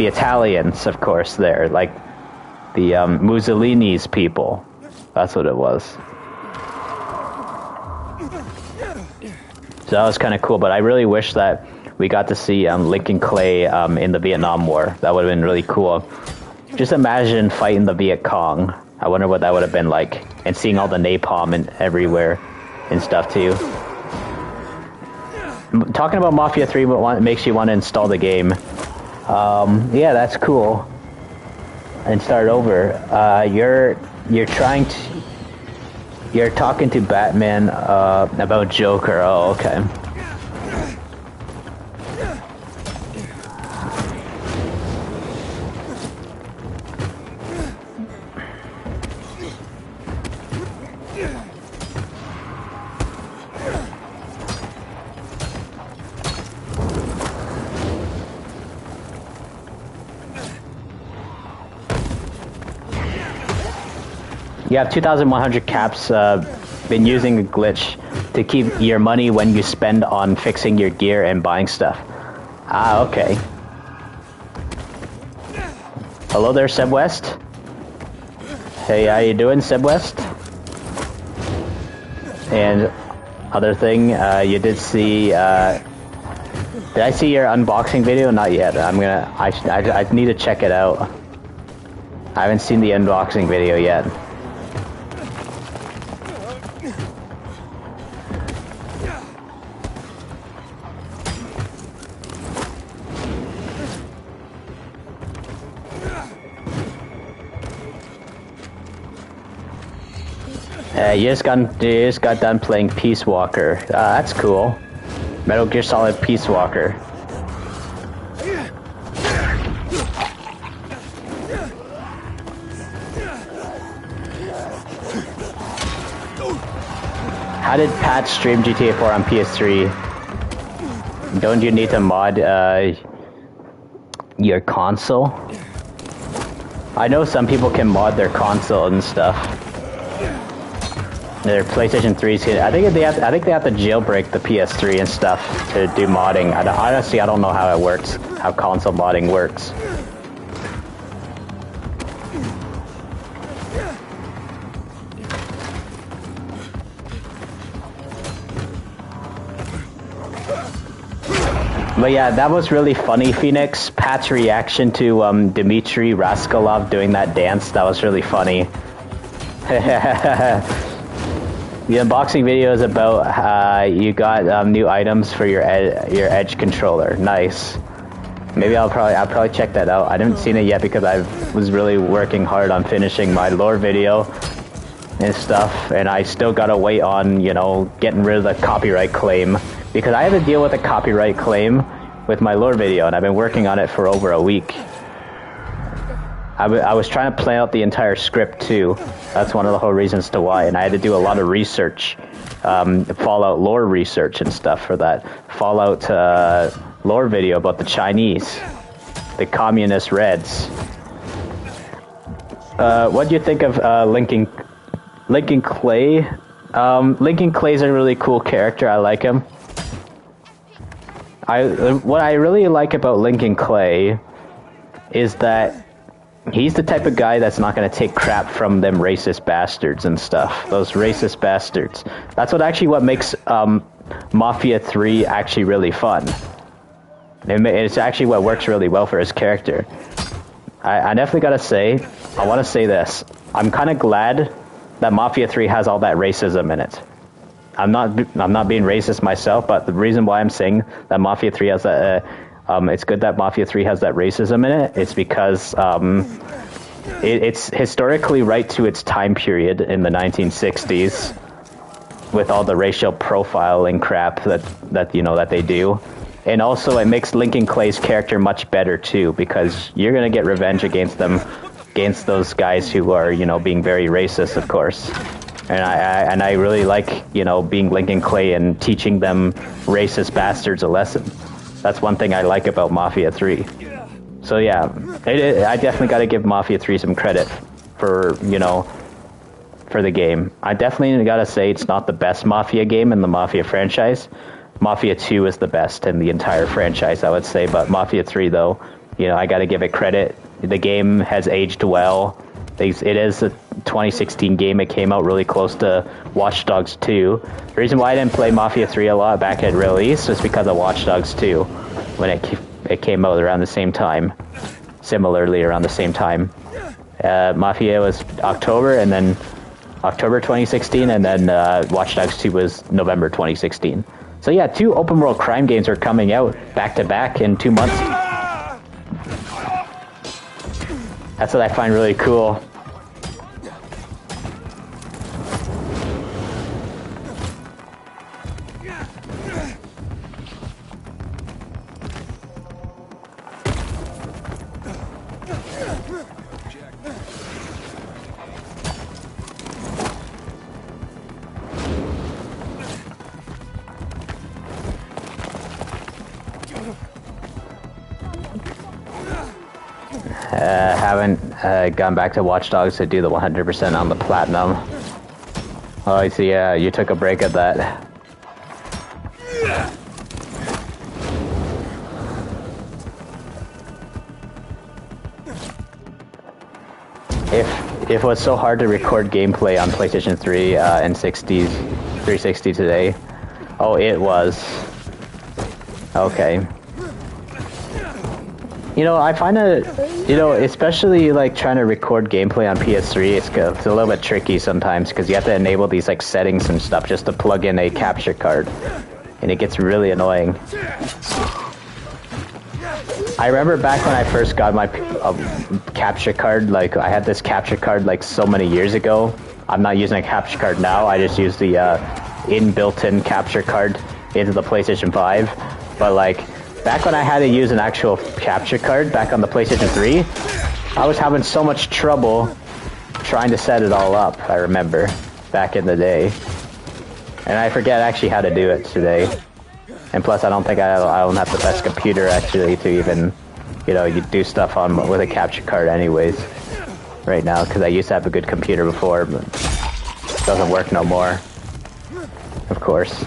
Italians, of course, there, like the Mussolini's people. That's what it was. So that was kind of cool, but I really wish that we got to see Lincoln Clay in the Vietnam War. That would have been really cool. Just imagine fighting the Viet Cong. I wonder what that would have been like. And seeing all the napalm and everywhere and stuff too. Talking about Mafia 3 makes you want to install the game. Yeah, that's cool. And start over. You're trying to... You're talking to Batman about Joker. Oh, okay. You have 2,100 caps, been using a glitch to keep your money when you spend on fixing your gear and buying stuff. Ah, okay. Hello there, Seb West. Hey, how you doing, Seb West? And other thing, you did see, did I see your unboxing video? Not yet. I need to check it out. I haven't seen the unboxing video yet. You just got done playing Peace Walker. That's cool. Metal Gear Solid Peace Walker. How did Pat stream GTA 4 on PS3? Don't you need to mod your console? I know some people can mod their console and stuff. Their PlayStation 3's I think they have to jailbreak the PS3 and stuff to do modding. Honestly, I don't know how it works, how console modding works. But yeah, that was really funny, Phoenix. Pat's reaction to Dmitry Raskolov doing that dance, that was really funny. The unboxing video is about you got new items for your Edge controller. Nice. Maybe I'll probably check that out. I haven't seen it yet because I was really working hard on finishing my lore video and stuff, and I still gotta wait on, you know, getting rid of the copyright claim because I have to deal with a copyright claim with my lore video, and I've been working on it for over a week. I was trying to plan out the entire script too. That's one of the whole reasons to why, and I had to do a lot of research, Fallout lore research and stuff for that Fallout lore video about the Chinese, the communist Reds. What do you think of Lincoln Clay? Lincoln Clay's a really cool character. I like him. What I really like about Lincoln Clay is that he's the type of guy that's not going to take crap from them racist bastards and stuff. Those racist bastards. That's what makes Mafia 3 actually really fun. It's actually what works really well for his character. I definitely got to say, I want to say this. I'm kind of glad that Mafia 3 has all that racism in it. I'm not being racist myself, but the reason why I'm saying that Mafia 3 has that... it's good that Mafia 3 has that racism in it. It's because it's historically right to its time period in the 1960s, with all the racial profiling crap that they do, and also it makes Lincoln Clay's character much better too, because you're gonna get revenge against those guys who are, you know, being very racist, of course. And I really like, you know, being Lincoln Clay and teaching them racist bastards a lesson. That's one thing I like about Mafia 3. So yeah, I definitely got to give Mafia 3 some credit for, you know, for the game. I definitely got to say it's not the best Mafia game in the Mafia franchise. Mafia 2 is the best in the entire franchise, I would say. But Mafia 3, though, you know, I got to give it credit. The game has aged well. It is 2016 game. It came out really close to Watch Dogs 2. The reason why I didn't play Mafia 3 a lot back at release was because of Watch Dogs 2, when it came out around the same time. Similarly, around the same time. Mafia was October, and then October 2016, and then Watch Dogs 2 was November 2016. So yeah, 2 open world crime games are coming out back to back in 2 months. That's what I find really cool. Haven't gone back to Watch Dogs to do the 100% on the platinum. Oh, I see. Yeah, you took a break at that. If it was so hard to record gameplay on PlayStation 3 and 360 today, oh, it was. Okay. You know, I find it, you know, especially like trying to record gameplay on PS3, it's a little bit tricky sometimes because you have to enable these like settings and stuff just to plug in a capture card, and it gets really annoying. I remember back when I first got my capture card, like I had this capture card like so many years ago. I'm not using a capture card now, I just use the built-in capture card into the PlayStation 5, but like, back when I had to use an actual capture card back on the PlayStation 3, I was having so much trouble trying to set it all up, I remember, back in the day. And I forget actually how to do it today. And plus I don't think I don't have the best computer actually to even, you know, you do stuff on with a capture card anyways. Right now, because I used to have a good computer before, but it doesn't work no more. Of course.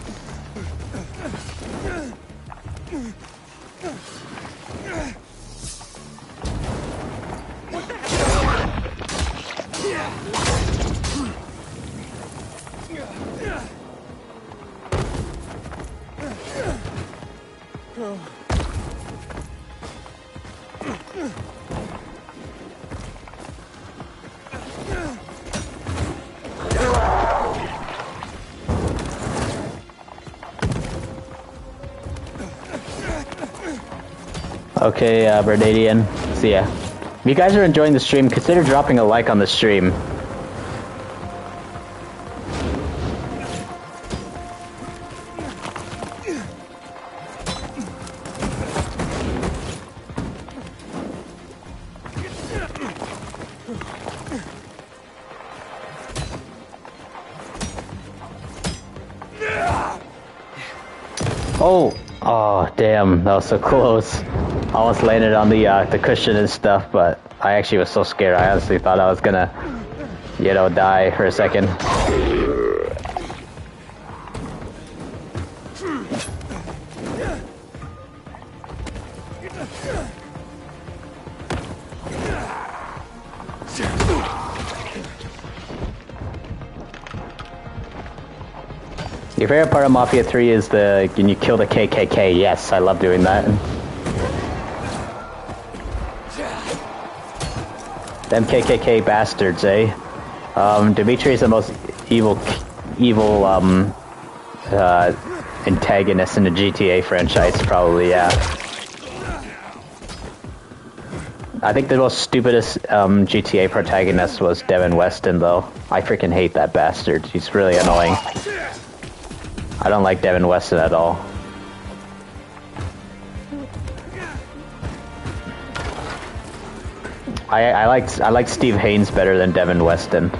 Okay, Bernadian, see ya. If you guys are enjoying the stream, consider dropping a like on the stream. Oh, damn, that was so close. I almost landed on the cushion and stuff, but I actually was so scared. I honestly thought I was gonna, you know, die for a second. Your favorite part of Mafia 3 is when you kill the KKK. Yes, I love doing that. Them KKK bastards, eh? Dimitri is the most evil antagonist in the GTA franchise, probably, yeah. I think the most stupidest GTA protagonist was Devin Weston, though. I freaking hate that bastard. He's really annoying. I don't like Devin Weston at all. I like Steve Haynes better than Devin Weston.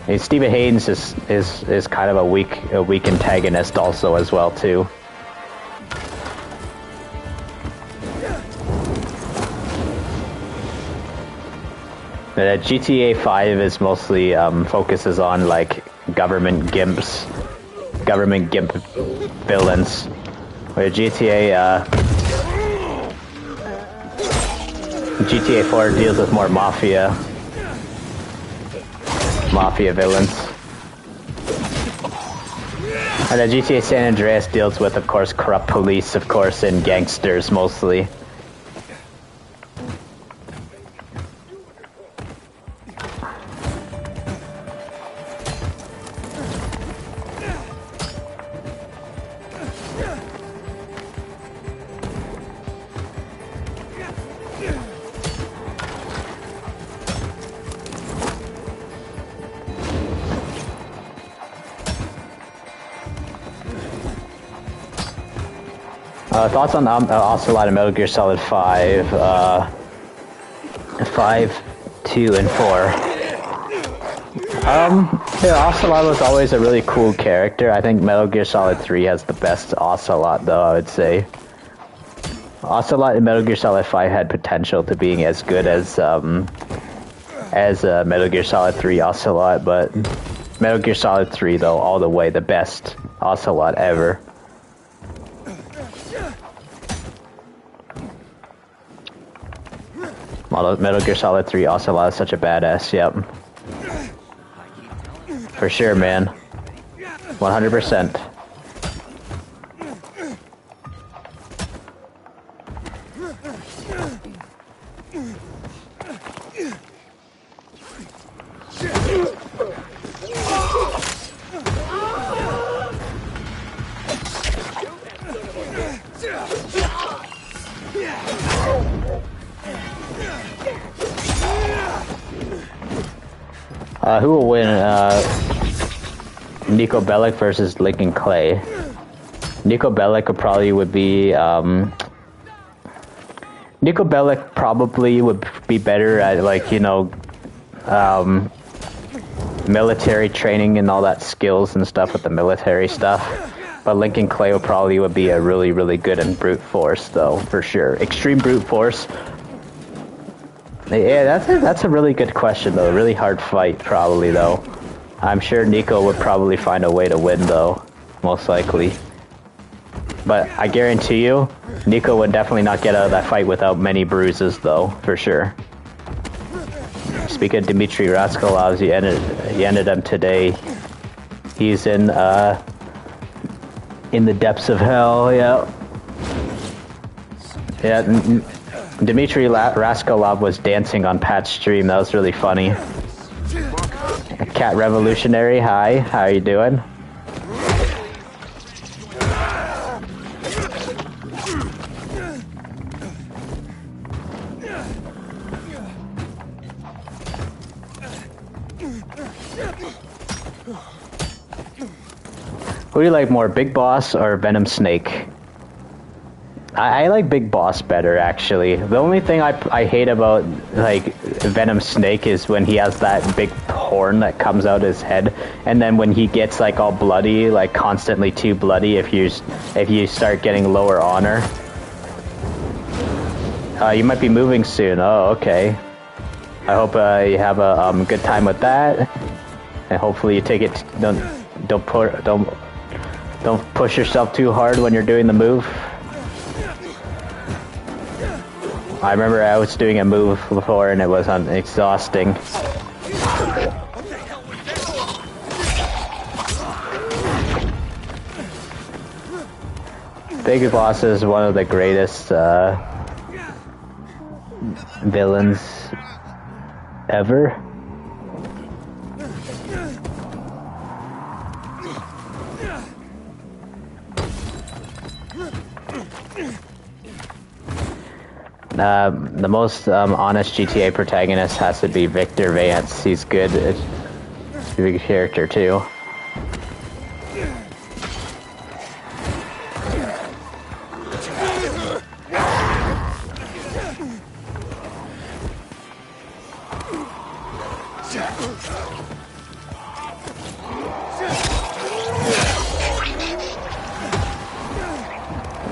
Hey, Steve Haynes is kind of a weak antagonist also as well too. But GTA 5 is mostly focuses on like government gimp villains, where GTA GTA 4 deals with more mafia villains. And then GTA San Andreas deals with, of course, corrupt police, of course, and gangsters mostly. Thoughts on Ocelot and Metal Gear Solid 5, 5, 2, and 4. Yeah, Ocelot was always a really cool character. I think Metal Gear Solid 3 has the best Ocelot, though, I would say. Ocelot and Metal Gear Solid 5 had potential to being as good as Metal Gear Solid 3 Ocelot, but Metal Gear Solid 3, though, all the way the best Ocelot ever. Metal Gear Solid 3 Ocelot is such a badass, yep. For sure, man. 100%. Who will win, Nico Bellic versus Lincoln Clay? Nico Bellic would be, Nico Bellic probably would be better at, like, you know, military training and all that skills and stuff with the military stuff. But Lincoln Clay would be a really, really good in brute force, though, for sure. Extreme brute force. Yeah, that's a really good question, though. A really hard fight, probably, though. I'm sure Nico would probably find a way to win, though. Most likely. But I guarantee you, Nico would definitely not get out of that fight without many bruises, though, for sure. Speaking of Dmitry Raskolovs, he ended him today. He's in the depths of hell, yeah. Yeah, Dmitry Raskolov was dancing on Pat's stream. That was really funny. Cat Revolutionary, hi. How are you doing? Who do you like more, Big Boss or Venom Snake? I like Big Boss better, actually. The only thing I hate about, like, Venom Snake is when he has that big horn that comes out his head, and then when he gets, like, all bloody, like, constantly too bloody if you start getting lower honor. You might be moving soon. Oh, okay. I hope you have a good time with that, and hopefully you take it. Don't push yourself too hard when you're doing the move. I remember I was doing a move before and it was exhausting. Big Boss is one of the greatest villains ever. The most honest GTA protagonist has to be Victor Vance. He's good. He's a good character too.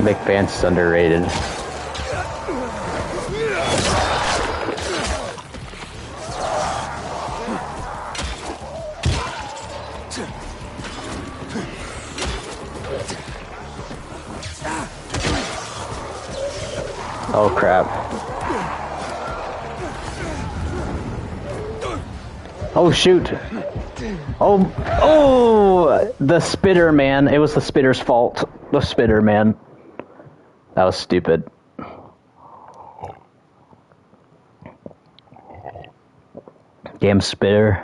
Vic Vance is underrated. Oh crap. Oh shoot! Oh, the spitter, man. It was the spitter's fault. The spitter, man. That was stupid. Damn spitter.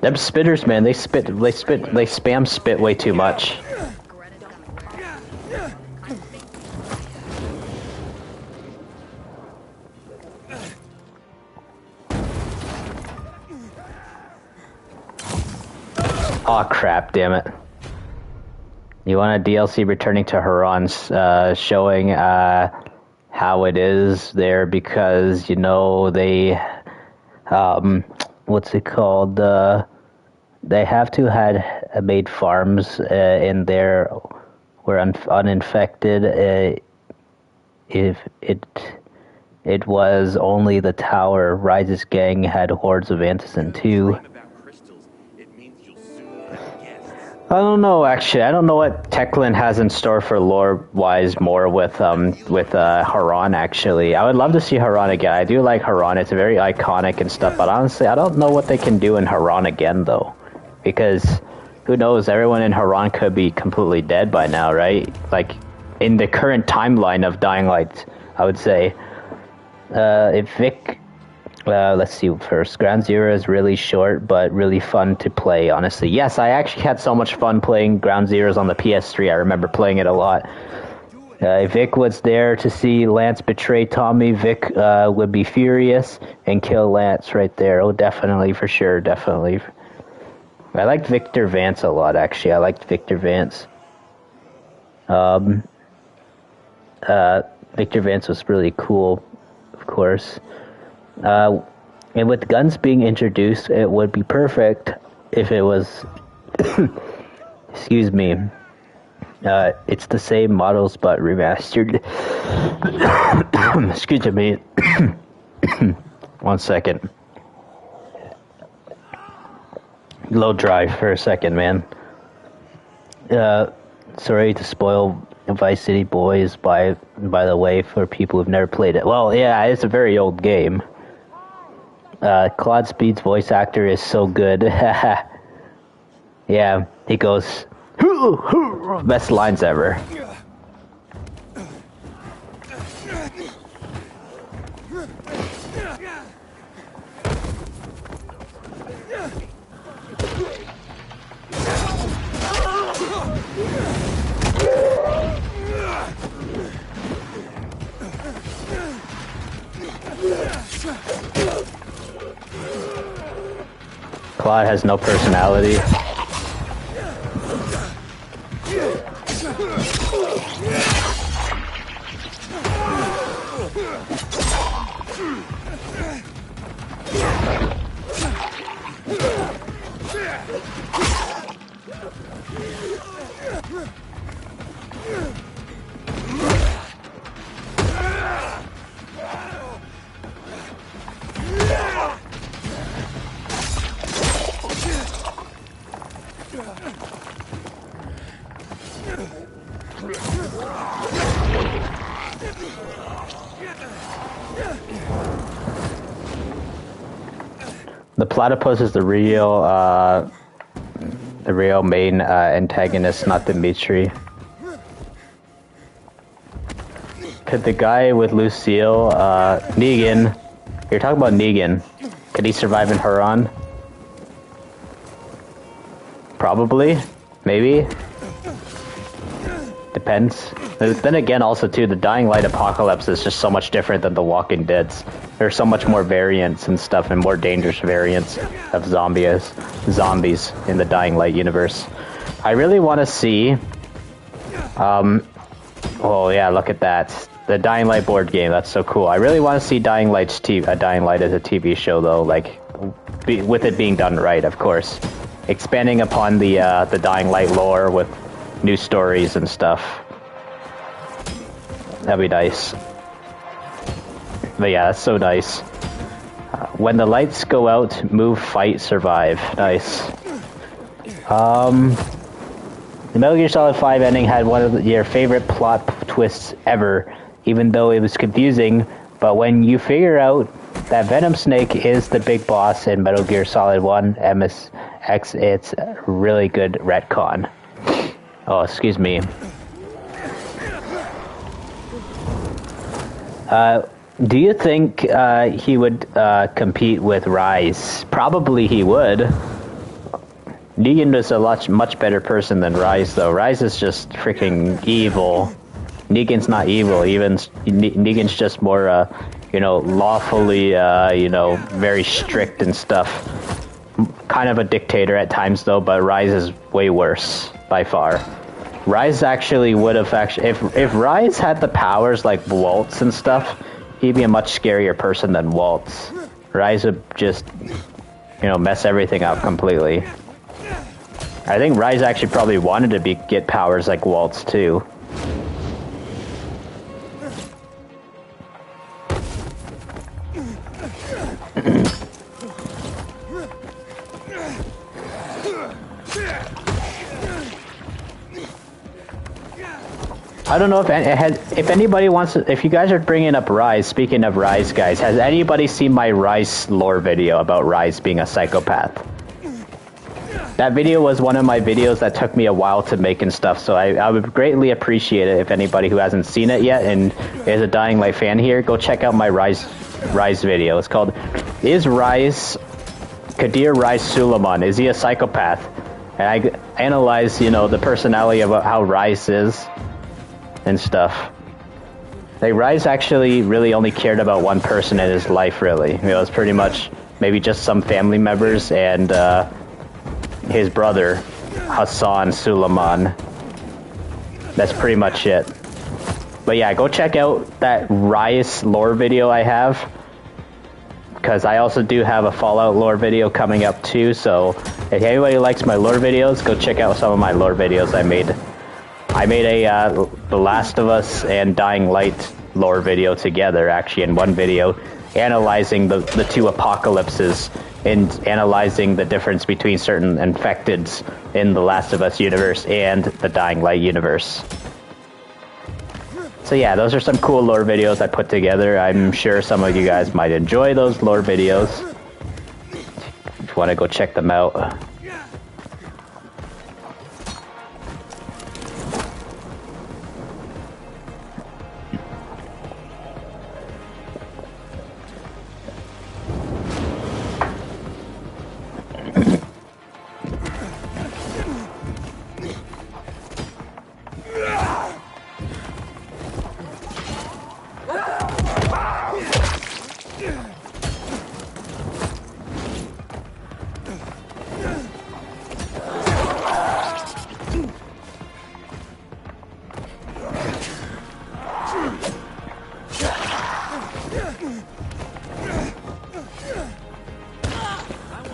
Them spitters, man, they spam spit way too much. Aw, crap, damn it. You want a DLC returning to Haran's, showing, how it is there because, you know, they, what's it called, they have to had made farms, in there were uninfected, if it was only the tower, Rise's gang had hordes of Antizin too. I don't know, actually. I don't know what Techland has in store for lore-wise more with Haran, actually. I would love to see Haran again. I do like Haran. It's very iconic and stuff, but honestly, I don't know what they can do in Haran again, though. Because, who knows, everyone in Haran could be completely dead by now, right? Like, in the current timeline of Dying Light, I would say. If Vic... let's see first. Ground Zero is really short, but really fun to play, honestly. Yes, I actually had so much fun playing Ground Zeroes on the PS3. I remember playing it a lot. If Vic was there to see Lance betray Tommy, Vic would be furious and kill Lance right there. Oh, definitely, for sure, definitely. I liked Victor Vance a lot, actually. I liked Victor Vance. Victor Vance was really cool, of course. And with guns being introduced, it would be perfect if it was, excuse me, it's the same models but remastered. Excuse me. 1 second. Low drive for a second, man. Sorry to spoil Vice City Boys by the way for people who've never played it. Well, yeah, it's a very old game. Claude Speed's voice actor is so good. Yeah, he goes, best lines ever. Claude has no personality. The platypus is the real main antagonist, not Dimitri. Could the guy with Lucille, Negan, you're talking about Negan, could he survive in Haran? Probably, maybe. Depends. Then again, also too, the Dying Light apocalypse is just so much different than the Walking Dead's. There's so much more variants and stuff, and more dangerous variants of zombies in the Dying Light universe. I really want to see. Oh yeah, look at that. The Dying Light board game. That's so cool. I really want to see Dying Light as a TV show, though. Like, with it being done right, of course. Expanding upon the Dying Light lore with new stories and stuff. That'd be nice. But yeah, that's so nice. When the lights go out, move, fight, survive. Nice. The Metal Gear Solid 5 ending had one of your favorite plot twists ever, even though it was confusing, but when you figure out that Venom Snake is the big boss in Metal Gear Solid 1 MSX, it's a really good retcon. Oh, excuse me. Do you think he would compete with Rise? Probably he would. Negan is a much better person than Rise, though. Rise is just freaking evil. Negan's not evil. Negan's just more, lawfully, very strict and stuff. Kind of a dictator at times, though, but Rise is way worse, by far. Rise actually would have if Rise had the powers like Waltz and stuff, he'd be a much scarier person than Waltz. Rise would just, mess everything up completely. I think Rise actually probably wanted to get powers like Waltz too. I don't know if anybody wants to, if you guys are bringing up Rise, speaking of Rise, guys, has anybody seen my Rise lore video about Rise being a psychopath? That video was one of my videos that took me a while to make and stuff, so I would greatly appreciate it if anybody who hasn't seen it yet and is a Dying Light fan here, go check out my Rise video. It's called, Is Rise, Kadir Rise Suleiman, is he a psychopath? And I analyze, the personality of how Rise is and stuff. Like, Rise actually really only cared about one person in his life, really. It was pretty much maybe just some family members and his brother, Hassan Suleiman. That's pretty much it. But yeah, go check out that Rise lore video I have, because I also do have a Fallout lore video coming up too, so if anybody likes my lore videos, go check out some of my lore videos I made. I made a The Last of Us and Dying Light lore video together, actually, in one video, analyzing the two apocalypses and analyzing the difference between certain infecteds in the Last of Us universe and the Dying Light universe. So yeah, those are some cool lore videos I put together. I'm sure some of you guys might enjoy those lore videos. If you want to go check them out.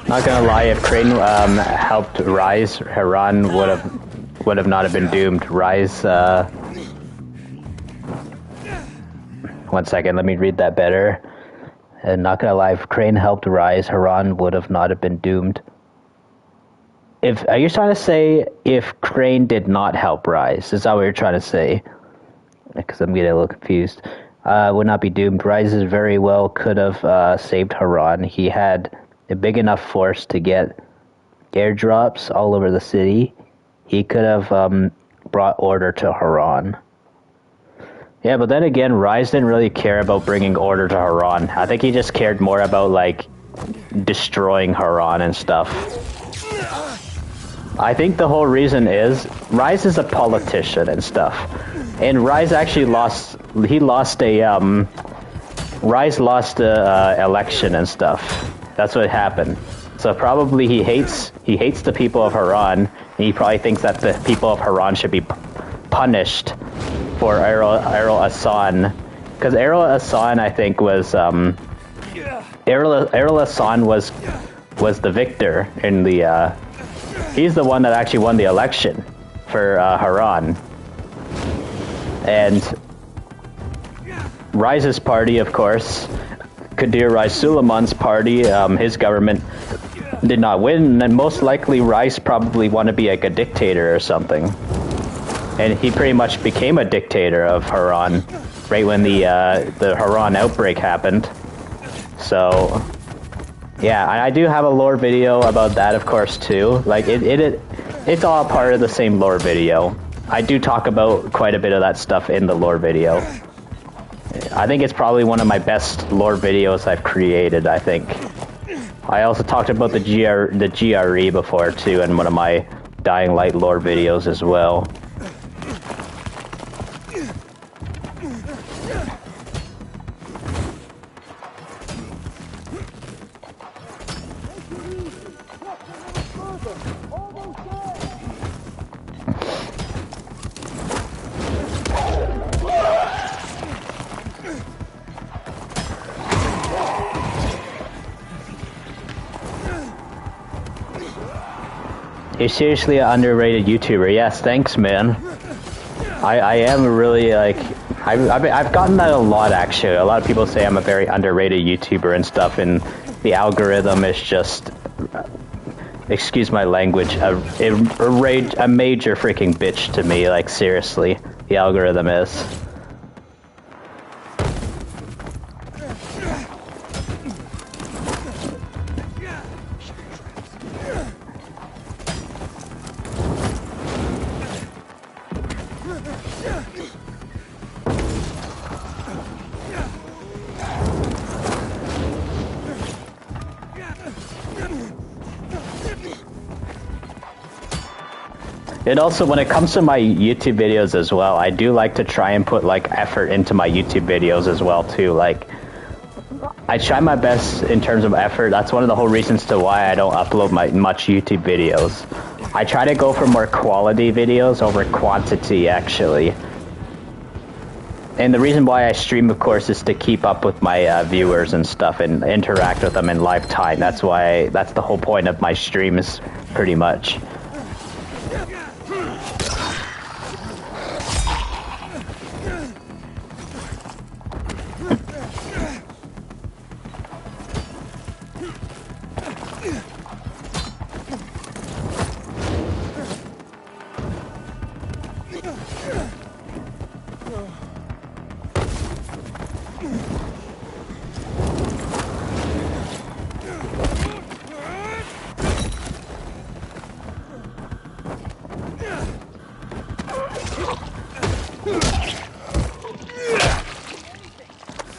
Not gonna lie, if Crane helped Rise, Haran would have not have been doomed. Rise, one second, let me read that better. And not gonna lie, if Crane helped Rise, Haran would have not have been doomed. Are you trying to say if Crane did not help Rise? Is that what you're trying to say? Because I'm getting a little confused. Would not be doomed. Rise very well could have saved Haran. He had a big enough force to get airdrops all over the city. He could have brought order to Haran. Yeah, but then again, Rise didn't really care about bringing order to Haran. I think he just cared more about, like, destroying Haran and stuff. I think the whole reason is Rise is a politician and stuff. And Rise actually lost Rise lost the election and stuff. That's what happened. So probably he hates the people of Haran, and he probably thinks that the people of Haran should be punished for Errol Hassan, because Errol Hassan, I think, was Errol Hassan was the victor in the. He's the one that actually won the election for Haran, and Rise's party, of course. Kadir Rise Suleiman's party, his government did not win, and most likely Rice probably wanted to be like a dictator or something. And he pretty much became a dictator of Haran right when the Haran outbreak happened. So, yeah, I do have a lore video about that, of course, too. Like, it's all part of the same lore video. I do talk about quite a bit of that stuff in the lore video. I think it's probably one of my best lore videos I've created, I think. I also talked about the GRE before, too, in one of my Dying Light lore videos as well. You're seriously an underrated YouTuber. Yes, thanks, man. I am really, like, I've gotten that a lot, actually. A lot of people say I'm a very underrated YouTuber and stuff, and the algorithm is just, excuse my language, a major freaking bitch to me, like, seriously. The algorithm is. And also, when it comes to my YouTube videos as well, I do like to try and put, like, effort into my YouTube videos as well, too. Like, I try my best in terms of effort. That's one of the whole reasons to why I don't upload much YouTube videos. I try to go for more quality videos over quantity, actually. And the reason why I stream, of course, is to keep up with my viewers and stuff and interact with them in live time. That's the whole point of my streams, pretty much.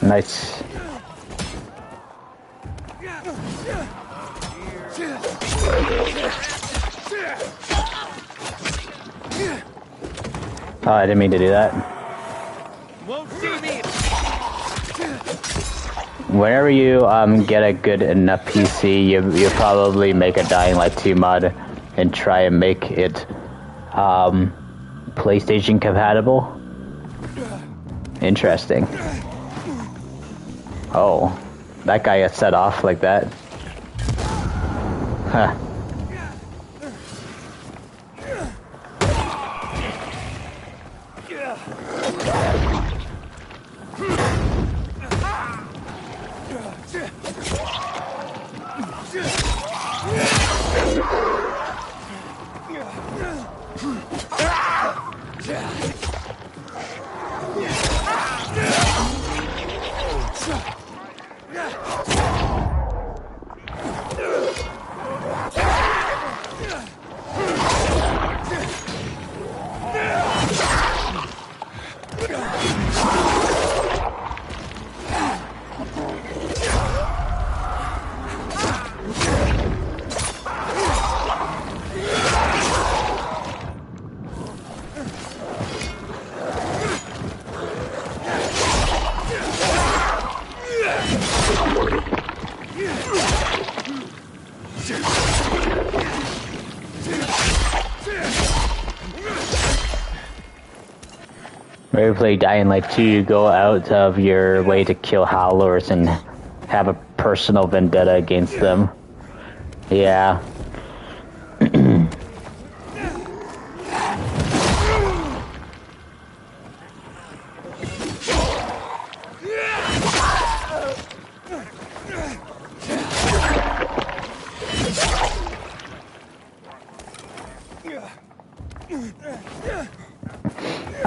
Nice. Oh, I didn't mean to do that. Whenever you get a good enough PC, you probably make a Dying Light 2 mod and try and make it PlayStation compatible. Interesting. Oh, that guy got set off like that. Huh. When you play Dying Light 2, you go out of your way to kill Howlers and have a personal vendetta against them. Yeah.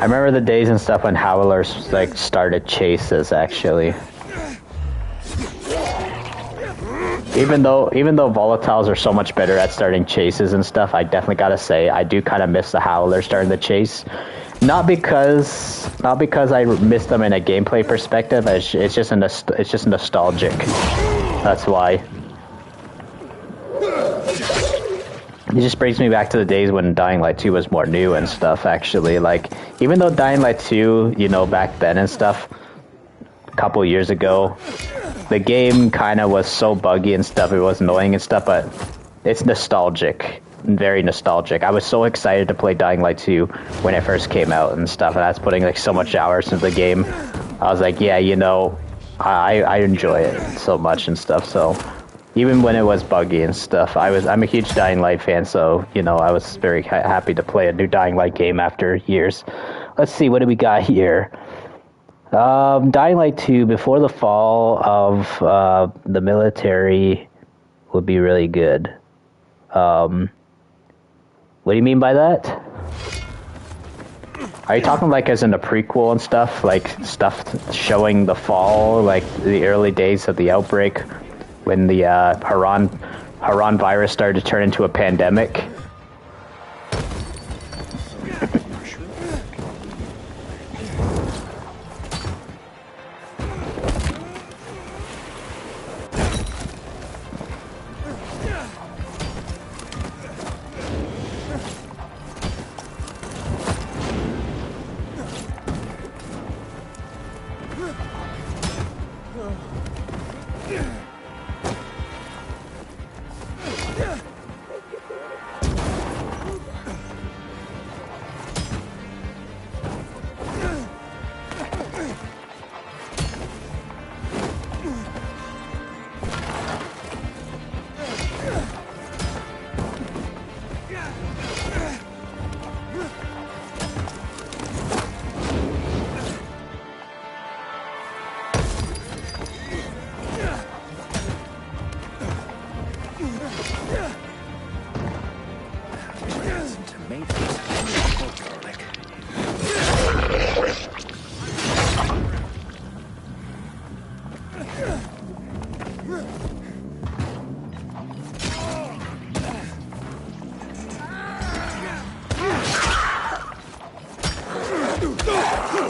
remember the days and stuff when howlers like started chases actually. Even though volatiles are so much better at starting chases and stuff, I definitely gotta say I do kind of miss the howler starting the chase. Not because I miss them in a gameplay perspective. It's just nostalgic. That's why. It just brings me back to the days when Dying Light 2 was more new and stuff. Actually, like even though Dying Light 2, back then and stuff, a couple years ago. The game kind of was so buggy and stuff, it was annoying and stuff, but it's nostalgic, very nostalgic. I was so excited to play Dying Light 2 when it first came out and stuff, and I was putting like so much hours into the game. I was like, yeah, I enjoy it so much and stuff, so even when it was buggy and stuff, I'm a huge Dying Light fan, so, I was very happy to play a new Dying Light game after years. Let's see, what do we got here? Dying Light 2, before the fall of the military, would be really good. What do you mean by that? Are you talking like as in a prequel and stuff? Like stuff showing the fall, like the early days of the outbreak, when the Haran virus started to turn into a pandemic?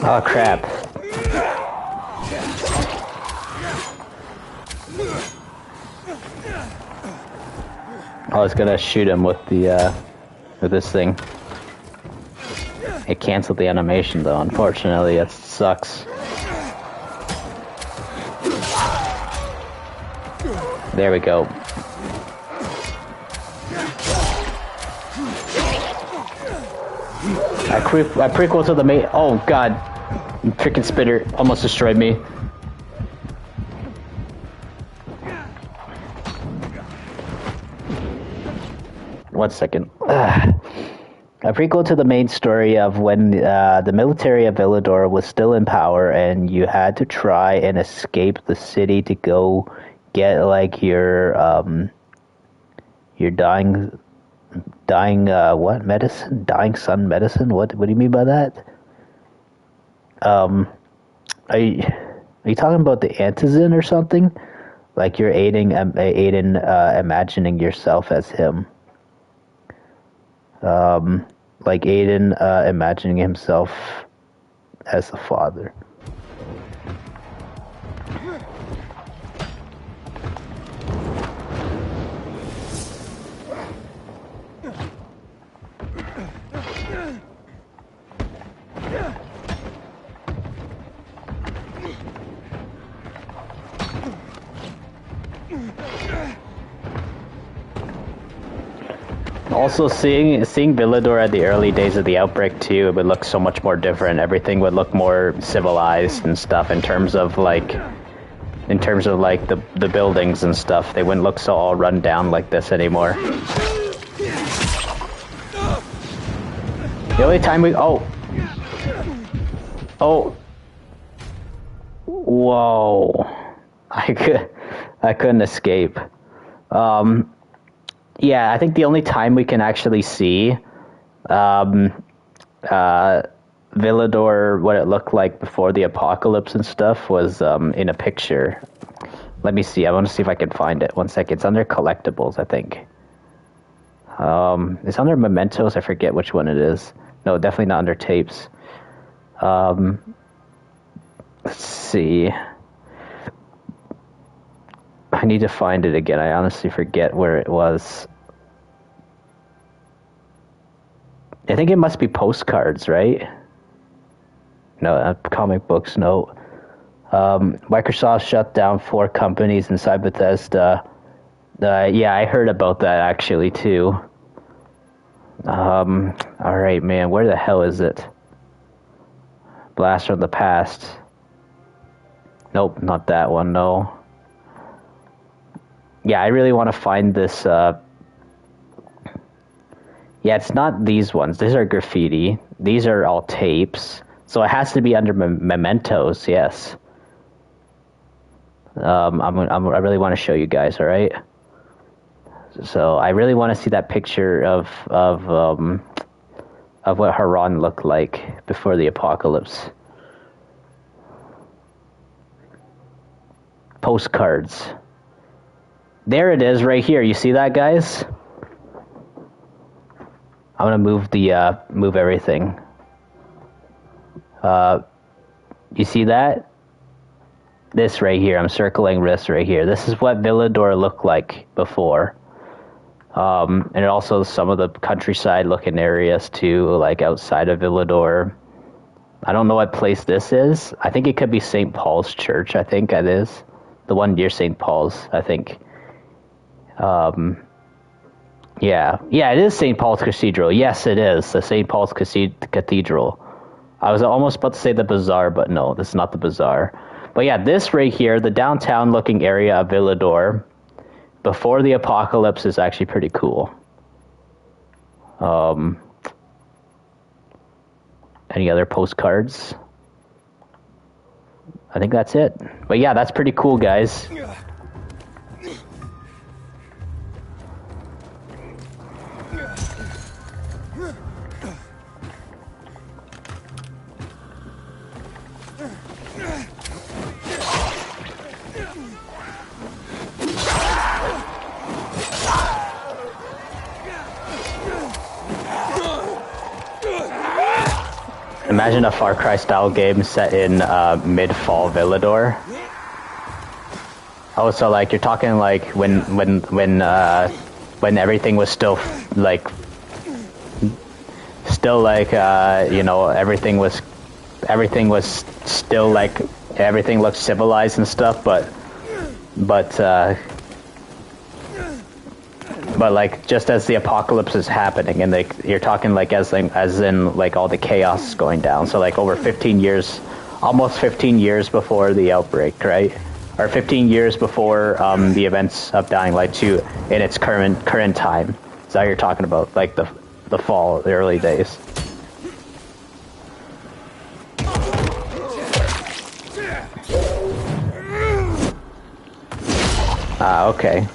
Oh crap. I was gonna shoot him with the with this thing. It canceled the animation though, unfortunately. It sucks. There we go. I prequel to the main. Oh god, freaking spitter almost destroyed me. One second. A prequel to the main story of when the military of Villador was still in power, and you had to try and escape the city to go get like your dying what medicine? Dying sun medicine? What do you mean by that? Are you talking about the Antizin or something? Like you're Aiden imagining yourself as him. Like Aiden imagining himself as the father. Also, seeing Villador at the early days of the outbreak too, it would look so much more different. Everything would look more civilized and stuff in terms of like the buildings and stuff. They wouldn't look so all run down like this anymore. The only time whoa, I couldn't escape. Yeah, I think the only time we can actually see Villador, what it looked like before the apocalypse and stuff, was in a picture. Let me see. I want to see if I can find it. 1 second. It's under collectibles, I think. It's under mementos. I forget which one it is. No, definitely not under tapes. Let's see. I need to find it again. I honestly forget where it was. I think it must be postcards, right? No, comic books, no. Microsoft shut down 4 companies inside Bethesda. Yeah, I heard about that actually too. Alright, man, where the hell is it? Blast from the Past. Nope, not that one, no. Yeah, I really want to find this, Yeah, it's not these ones. These are graffiti. These are all tapes. So it has to be under mementos, yes. I really want to show you guys, alright? So I really want to see that picture of what Haran looked like before the apocalypse. Postcards. There it is, right here. You see that, guys? I'm gonna move the move everything. You see that? This right here. I'm circling this right here. This is what Villador looked like before. And also some of the countryside looking areas too, like outside of Villador. I don't know what place this is. I think it could be St. Paul's Church. I think it is. The one near St. Paul's, I think. Yeah, it is St. Paul's Cathedral. Yes, it is the St. Paul's Cathedral. I was almost about to say the bazaar, but no, this is not the bazaar. But yeah, this right here, the downtown-looking area of Villador, before the apocalypse, is actually pretty cool. Any other postcards? I think that's it. But yeah, that's pretty cool, guys. Imagine a Far Cry style game set in mid-fall Villador. Oh, so like you're talking like when everything was still like you know, everything was still like everything looked civilized and stuff, but like just as the apocalypse is happening, and like you're talking like as in like all the chaos is going down. So like over 15 years, almost 15 years before the outbreak, right? Or 15 years before the events of Dying Light 2 in its current time. Is that what you're talking about? Like the fall, the early days. Ah, okay.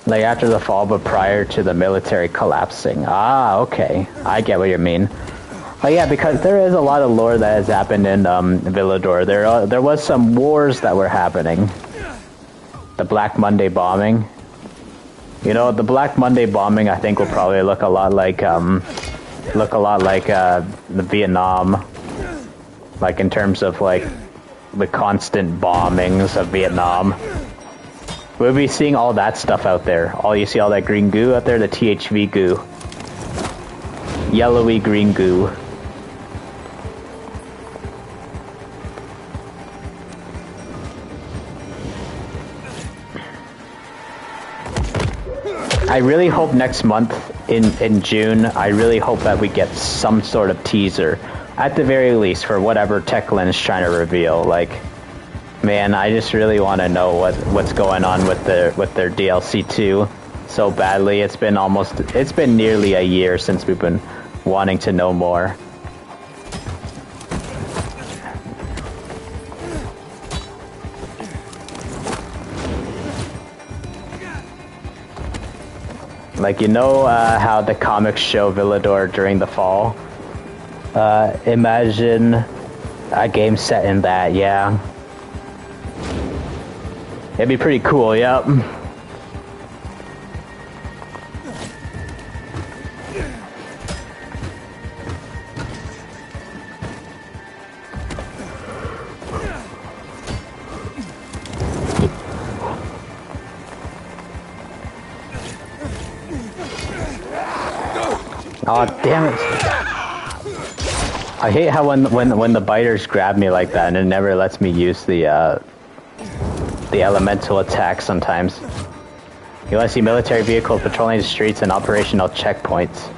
Like after the fall, but prior to the military collapsing. Ah, okay. I get what you mean. Oh yeah, because there is a lot of lore that has happened in Villador. There was some wars that were happening. The Black Monday bombing. You know, the Black Monday bombing, I think, will probably look a lot like the Vietnam, like in terms of like the constant bombings of Vietnam. We'll be seeing all that stuff out there. You see all that green goo out there, the THV goo. Yellowy green goo. I really hope next month, in June, I really hope that we get some sort of teaser. At the very least, for whatever Techland's trying to reveal. Like, man, I just really want to know what's going on with their DLC 2. so badly. It's been nearly a year since we've been wanting to know more. Like, you know how the comics show Villador during the fall? Imagine a game set in that, yeah. It'd be pretty cool, yep. Oh, damn it. I hate how when the biters grab me like that and it never lets me use the elemental attack sometimes. You want to see military vehicles patrolling the streets and operational checkpoints.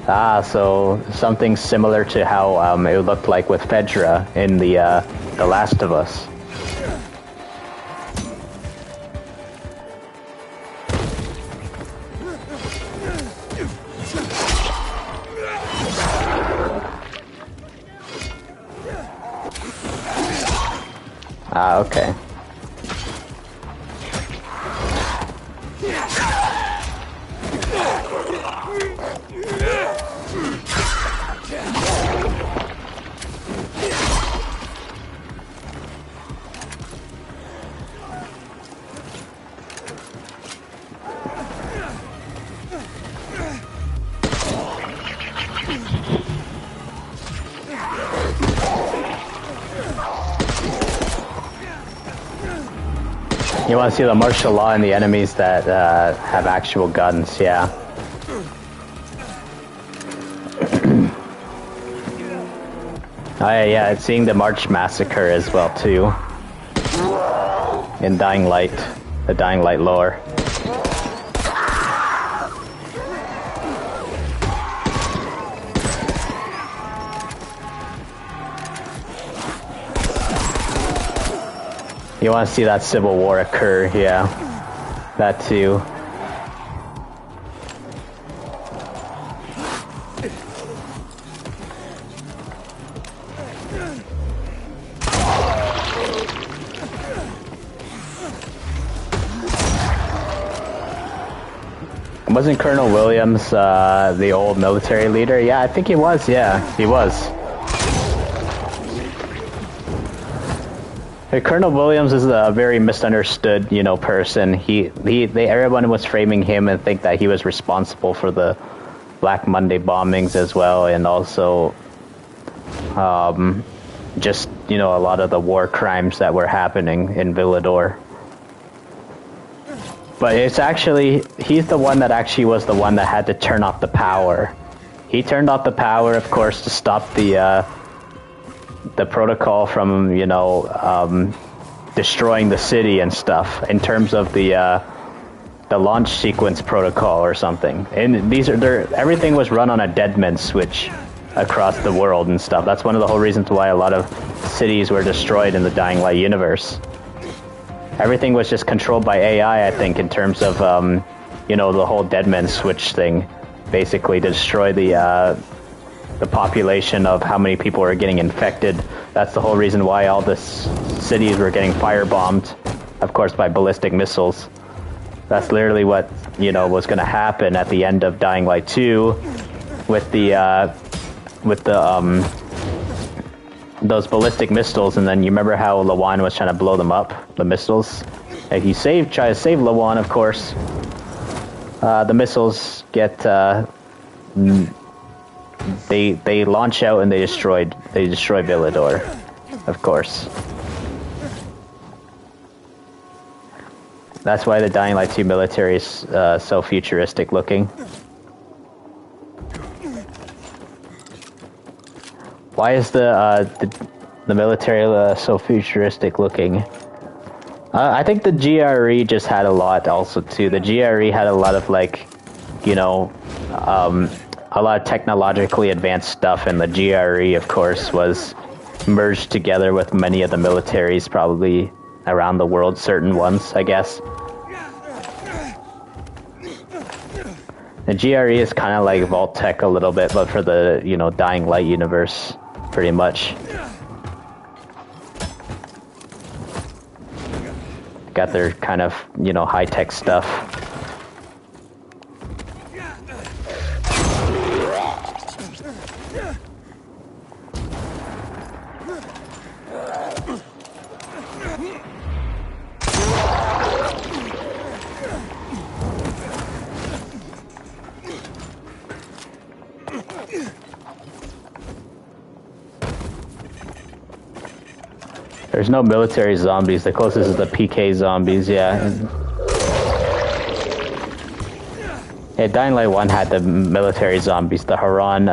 Ah, so something similar to how it looked like with Fedra in the Last of Us. Ah, okay. You want to see the martial law and the enemies that have actual guns, yeah. Oh yeah, it's seeing the March Massacre as well too. In Dying Light, the Dying Light lore. You want to see that civil war occur, yeah. That too. Wasn't Colonel Williams the old military leader? Yeah, I think he was, yeah, he was. Colonel Williams is a very misunderstood, you know, person. Everyone was framing him and think that he was responsible for the Black Monday bombings as well, and also, just, you know, a lot of the war crimes that were happening in Villador. But it's actually, he's the one that actually was the one that had to turn off the power. He turned off the power, of course, to stop the protocol from, you know, destroying the city and stuff, in terms of the launch sequence protocol or something. And everything was run on a deadman switch across the world and stuff. That's one of the whole reasons why a lot of cities were destroyed in the Dying Light universe. Everything was just controlled by AI, I think, in terms of, you know, the whole deadman switch thing. Basically destroy the population of how many people are getting infected. That's the whole reason why all the cities were getting firebombed, of course, by ballistic missiles. That's literally what, you know, was going to happen at the end of Dying Light 2 with those ballistic missiles. And then you remember how Lawan was trying to blow them up, the missiles? And he tried to save Lawan, of course. The missiles get they launch out and they destroy Villador, of course. That's why the Dying Light 2 military is so futuristic looking. Why is the military so futuristic looking? I think the GRE just had a lot also too. The GRE had a lot of, like, you know, a lot of technologically advanced stuff, and the GRE, of course, was merged together with many of the militaries probably around the world, certain ones, I guess. The GRE is kind of like Vault Tech a little bit, but for the, you know, Dying Light universe, pretty much. Got their kind of, you know, high-tech stuff. There's no military zombies. The closest is the PK zombies, yeah. Yeah, Dying Light 1 had the military zombies, the Haran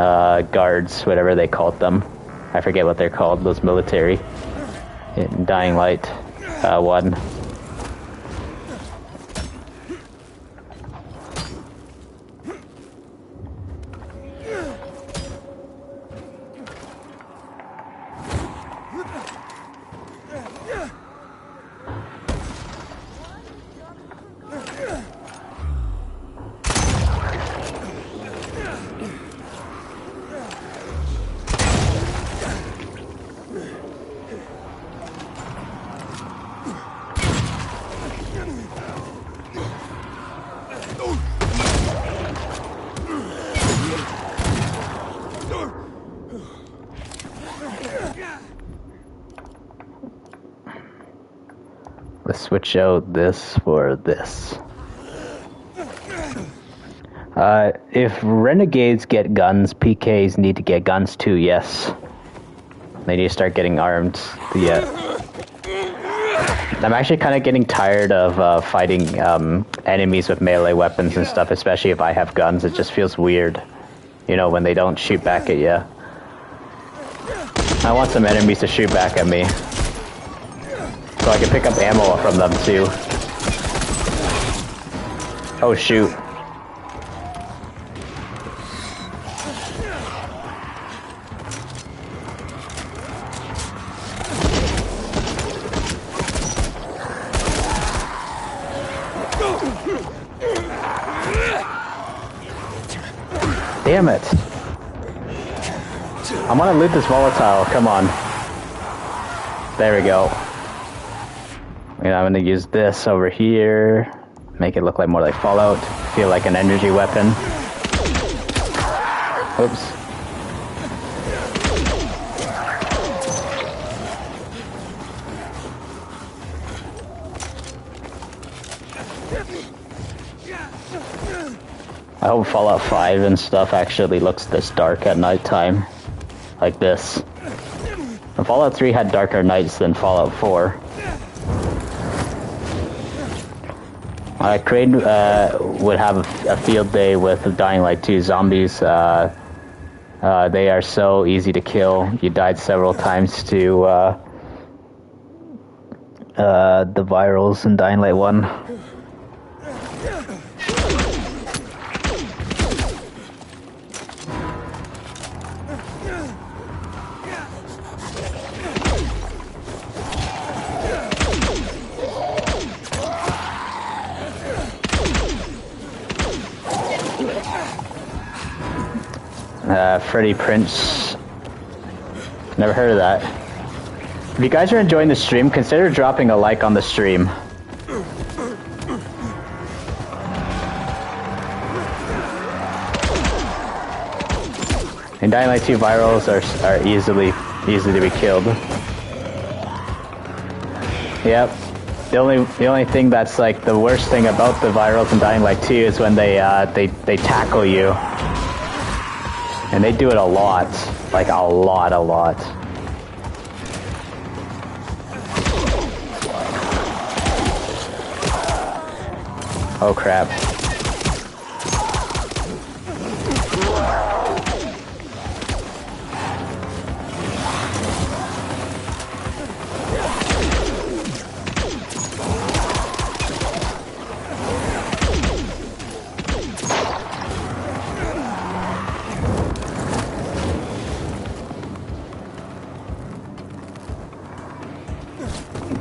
guards, whatever they called them. I forget what they're called, those military. In Dying Light 1. Let's switch out this for this. If renegades get guns, PKs need to get guns too, yes. They need to start getting armed. Yeah. I'm actually kind of getting tired of fighting enemies with melee weapons and stuff, especially if I have guns. It just feels weird, you know, when they don't shoot back at you. I want some enemies to shoot back at me, so I can pick up ammo from them too. Oh shoot. Damn it. I want to loot this volatile, come on. There we go. And I'm gonna use this over here. Make it look like more like Fallout. Feel like an energy weapon. Oops. I hope Fallout 5 and stuff actually looks this dark at nighttime. Like this. And Fallout 3 had darker nights than Fallout 4. Crane would have a field day with Dying Light 2 zombies. They are so easy to kill. You died several times to the virals in Dying Light 1. Freddie Prince. Never heard of that. If you guys are enjoying the stream, consider dropping a like on the stream. And Dying Light 2 virals are easy to be killed. Yep. The only thing that's like the worst thing about the virals in Dying Light 2 is when they tackle you. And they do it a lot. Like a lot. Oh crap.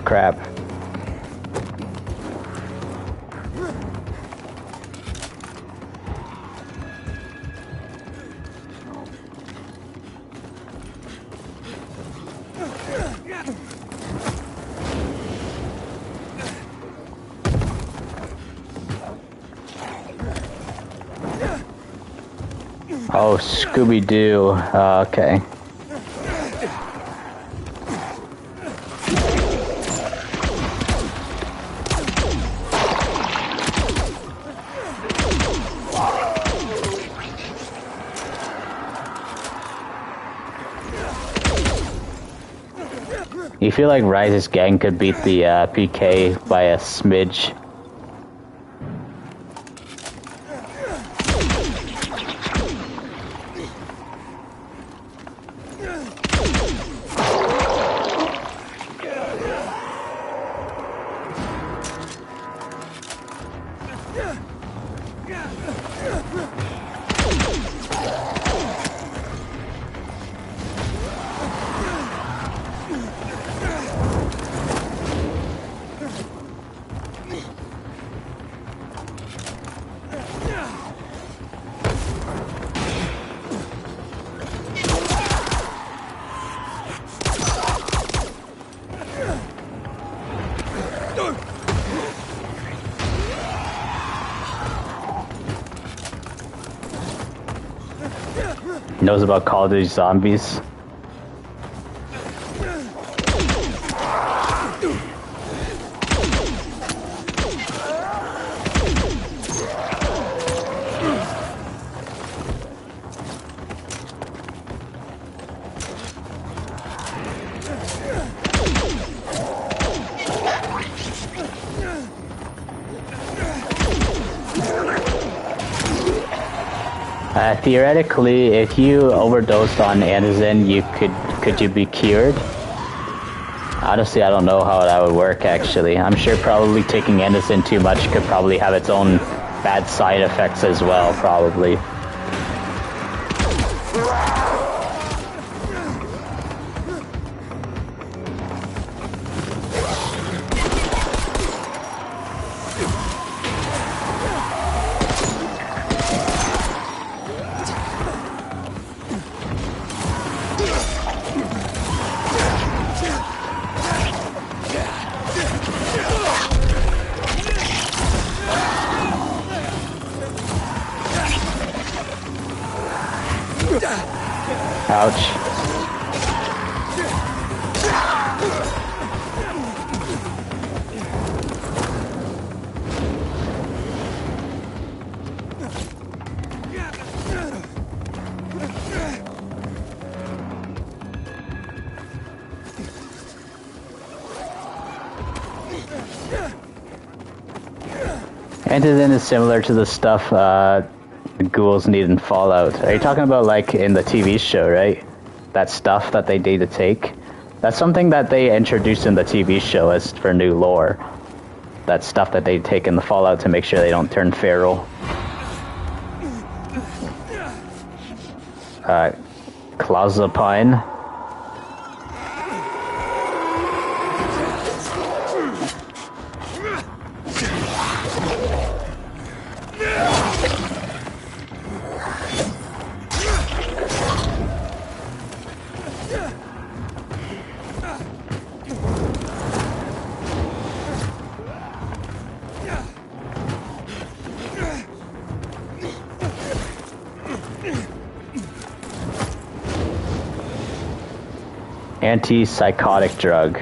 Crap. Oh, Scooby-Doo. Okay. You feel like Rise's gang could beat the PK by a smidge? Knows about Call of Duty Zombies. Theoretically, if you overdosed on Anderson, could you be cured? Honestly, I don't know how that would work, actually. I'm sure probably taking Anderson too much could probably have its own bad side effects as well, probably. Ouch. Antizen is similar to the stuff the ghouls need in Fallout. Are you talking about like in the TV show, right? That stuff that they need to take? That's something that they introduced in the TV show as for new lore. That stuff that they take in the Fallout to make sure they don't turn feral. Clozapine. Antipsychotic drug.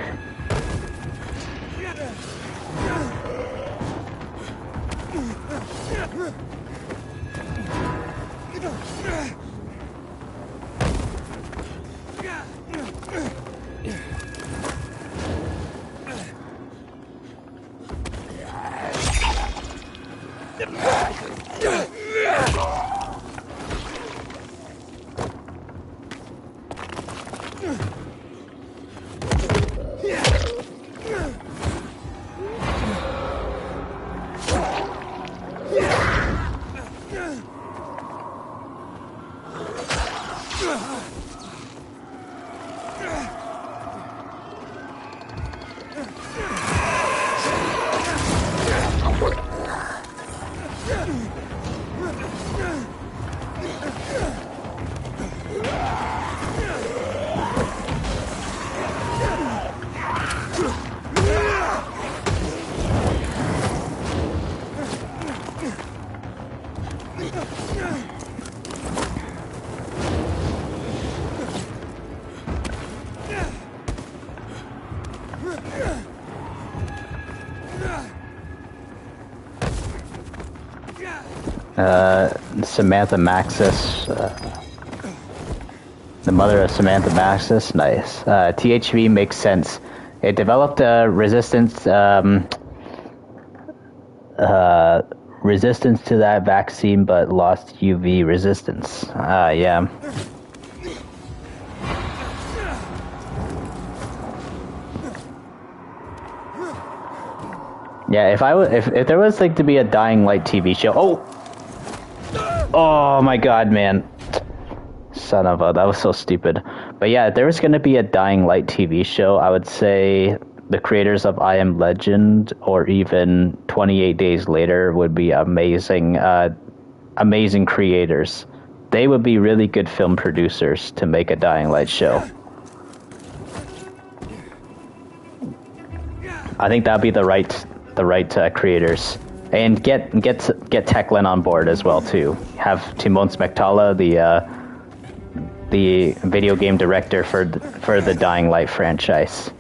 Samantha Maxis. The mother of Samantha Maxis. Nice. THV makes sense. It developed resistance resistance to that vaccine, but lost UV resistance. Yeah. Yeah, if there was like to be a Dying Light TV show. Oh my god, man. Son of a, that was so stupid. But yeah, if there was going to be a Dying Light TV show, I would say the creators of I Am Legend or even 28 Days Later would be amazing, amazing creators. They would be really good film producers to make a Dying Light show. I think that'd be the right creators, and get Techland on board as well too. Have Timon Smektala, the video game director for the Dying Light franchise.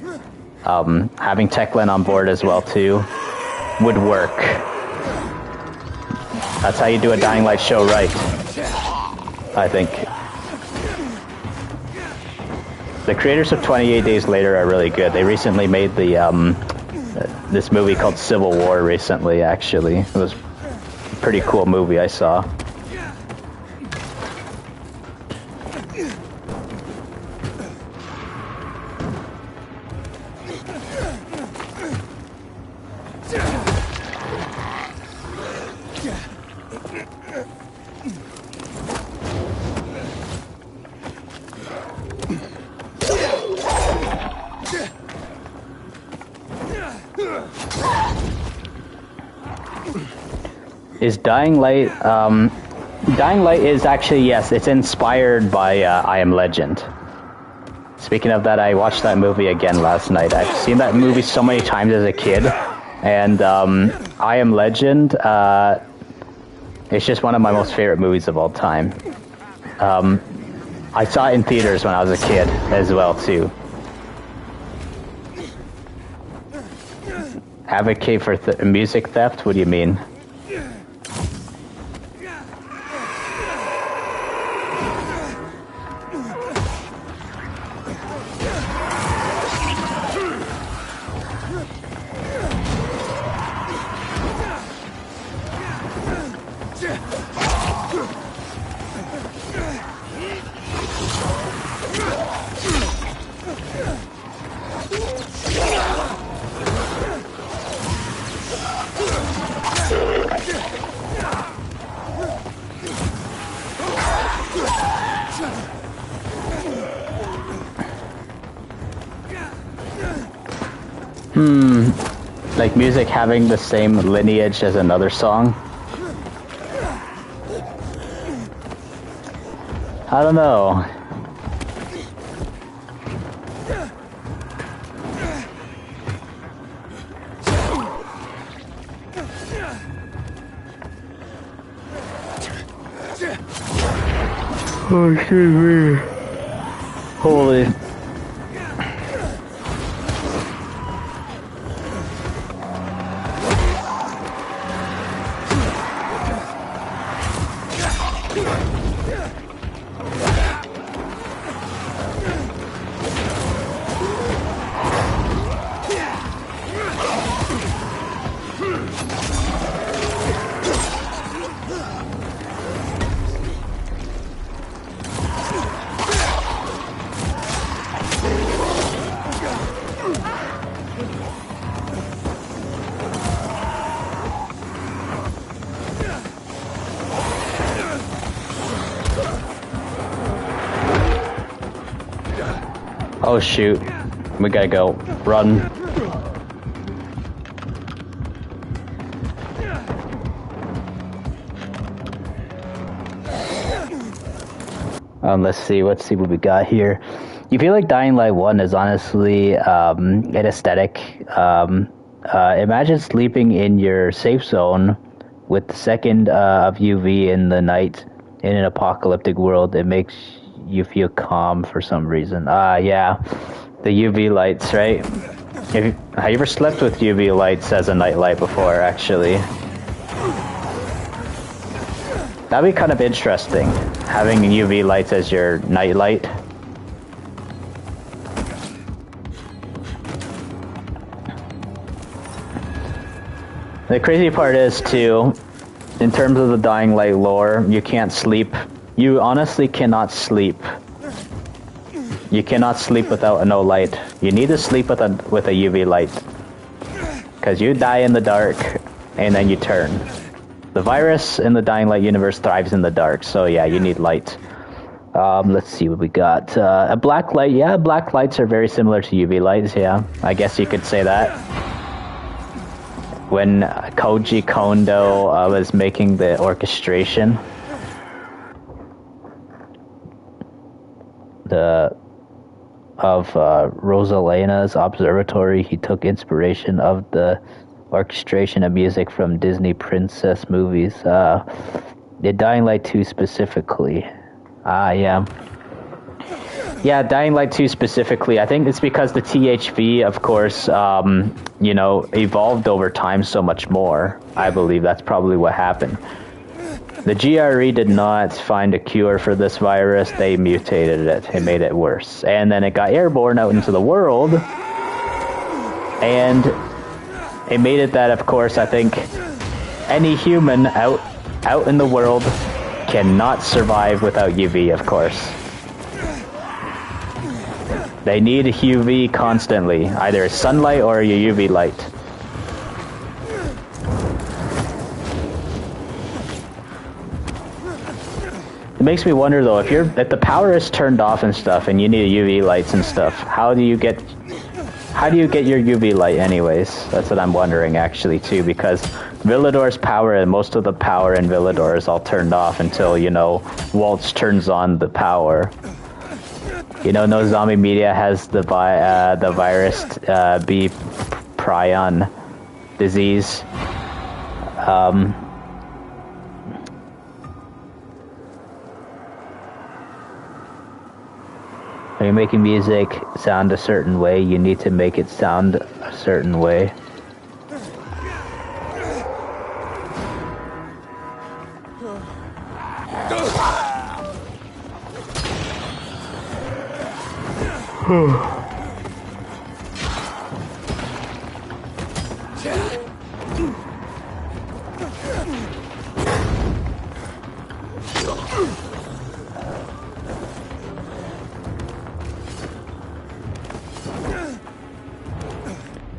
Having Techland on board as well too would work. That's how you do a Dying Light show right, I think. The creators of 28 Days Later are really good. They recently made this movie called Civil War recently, actually. It was a pretty cool movie I saw. Is Dying Light, Dying Light is actually, yes, it's inspired by I Am Legend. Speaking of that, I watched that movie again last night. I've seen that movie so many times as a kid, and I Am Legend, it's just one of my most favorite movies of all time. I saw it in theaters when I was a kid as well, too. Advocate for music theft? What do you mean? Like music having the same lineage as another song? I don't know. Oh, excuse me. Holy. Oh shoot, we gotta go. Run. Let's see what we got here. You feel like Dying Light 1 is honestly an aesthetic. Imagine sleeping in your safe zone with the second of UV in the night in an apocalyptic world. It makes you feel calm for some reason. Yeah, the UV lights, right? Have you ever slept with UV lights as a nightlight before, actually? That'd be kind of interesting, having UV lights as your night light. The crazy part is, too, in terms of the Dying Light lore, you can't sleep. You honestly cannot sleep. You cannot sleep without no light. You need to sleep with a UV light. Because you die in the dark, and then you turn. The virus in the Dying Light universe thrives in the dark, so yeah, you need light. Let's see what we got. A black light, yeah, black lights are very similar to UV lights, yeah. I guess you could say that. When Koji Kondo was making the orchestration, of Rosalena's observatory, he took inspiration of the orchestration of music from Disney princess movies. The Dying Light 2 specifically. Yeah. Yeah, Dying Light 2 specifically. I think it's because the THV, of course, you know, evolved over time so much more. I believe that's probably what happened. The GRE did not find a cure for this virus. They mutated it. It made it worse. And then it got airborne out into the world. And it made it that, of course, I think any human out in the world cannot survive without UV, of course. They need UV constantly, either sunlight or a UV light. It makes me wonder though, if the power is turned off and stuff, and you need UV lights and stuff, how do you get your UV light anyways? That's what I'm wondering actually too, because Villador's power and most of the power in Villador is all turned off until, you know, Waltz turns on the power. You know, no zombie media has the virus be prion disease. When you're making music sound a certain way, you need to make it sound a certain way.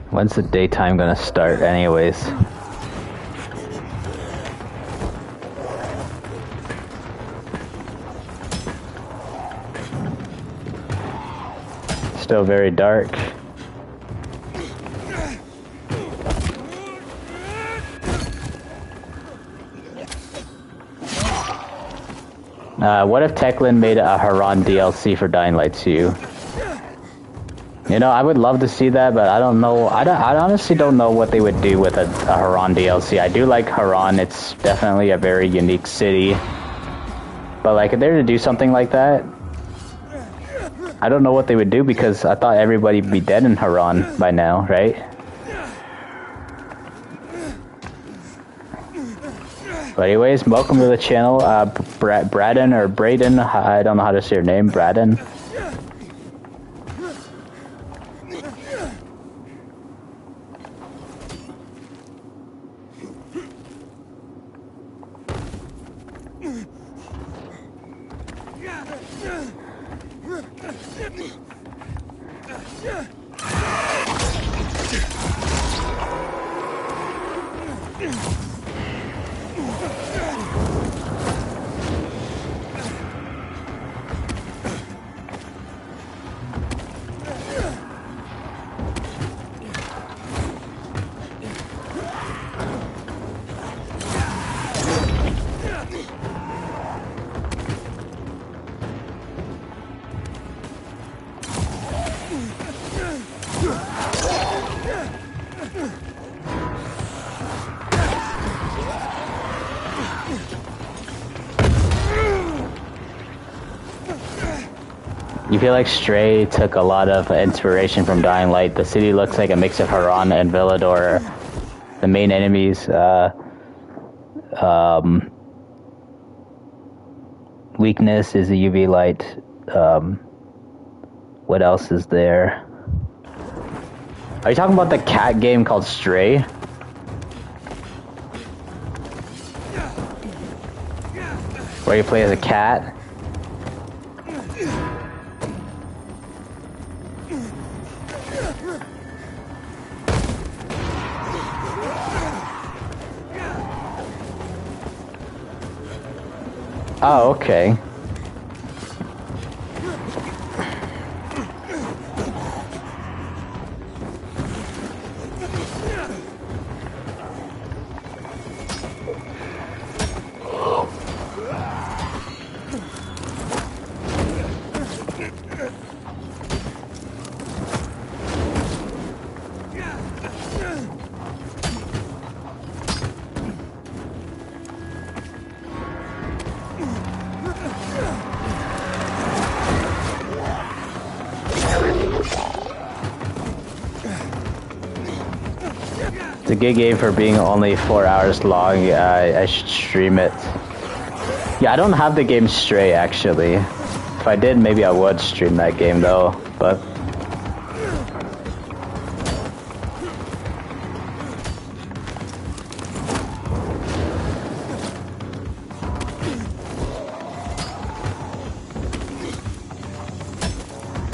When's the daytime gonna start anyways? Still very dark. What if Techland made a Haran DLC for Dying Light 2? You know, I would love to see that, but I don't know. I honestly don't know what they would do with a Haran DLC. I do like Haran. It's definitely a very unique city. But, like, if they were to do something like that, I don't know what they would do, because I thought everybody would be dead in Haran by now, right? But anyways, welcome to the channel, Braden or Braden. I don't know how to say your name, Braden. You feel like Stray took a lot of inspiration from Dying Light. The city looks like a mix of Haran and Villador. The main enemies, Weakness is a UV light. What else is there? Are you talking about the cat game called Stray? Where you play as a cat? Oh, okay. It's a good game for being only 4 hours long. I should stream it. Yeah, I don't have the game Stray actually. If I did, maybe I would stream that game though, but...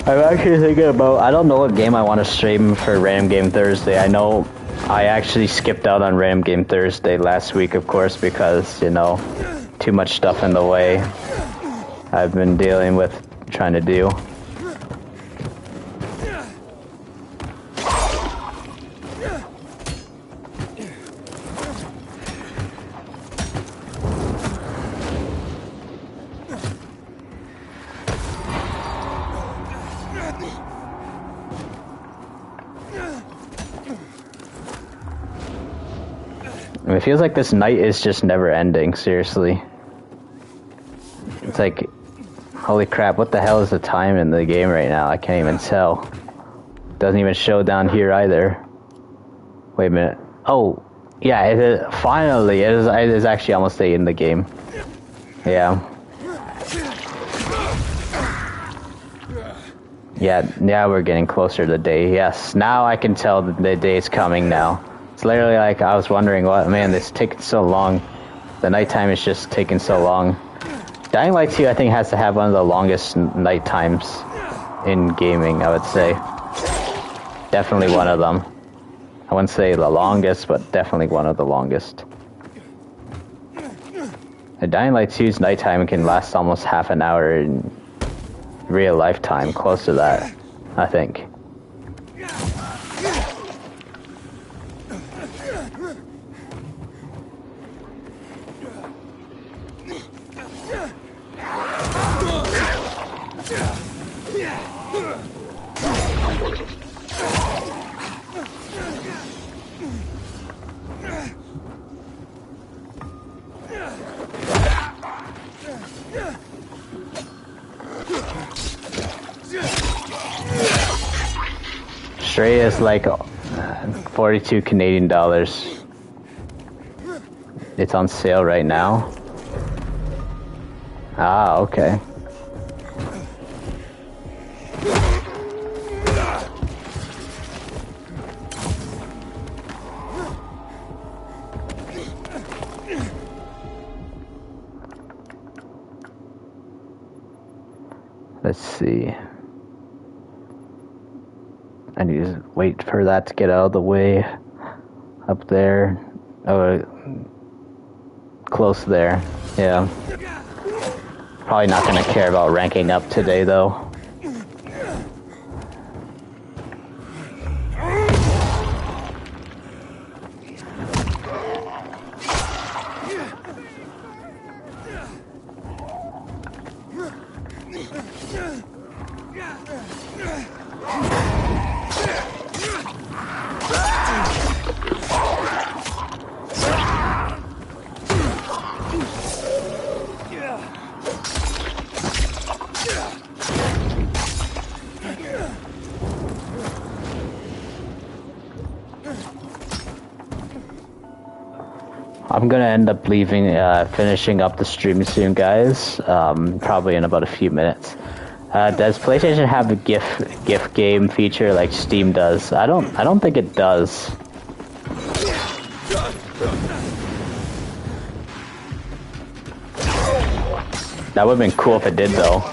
I'm actually thinking about, I don't know what game I want to stream for Random Game Thursday. I know I actually skipped out on Random Game Thursday last week, of course, because, you know, too much stuff in the way I've been dealing with, trying to do. It feels like this night is just never ending, seriously. It's like, holy crap, what the hell is the time in the game right now? I can't even tell. Doesn't even show down here either. Wait a minute. Oh, yeah, it is, finally, it is actually almost the end of the game. Yeah. Yeah, we're getting closer to the day. Yes, now I can tell that the day is coming now. It's literally like I was wondering, what, man, this is taking so long. The nighttime is just taking so long. Dying Light 2, I think, has to have one of the longest night times in gaming, I would say. Definitely one of them. I wouldn't say the longest, but definitely one of the longest. And Dying Light 2's nighttime can last almost half an hour in real lifetime, close to that, I think. Stray is like 42 Canadian dollars. It's on sale right now. Ah, okay. Let's see. I need to wait for that to get out of the way. Up there. Oh, close there. Yeah. Probably not gonna care about ranking up today, though. I'm gonna end up leaving, finishing up the stream soon, guys. Probably in about a few minutes. Does PlayStation have a GIF game feature like Steam does? I don't think it does. That would have been cool if it did, though.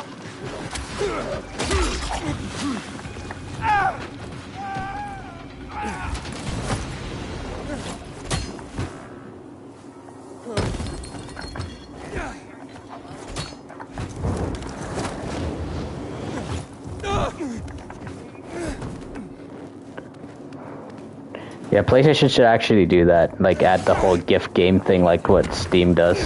Yeah, PlayStation should actually do that. Like, add the whole GIF game thing like what Steam does.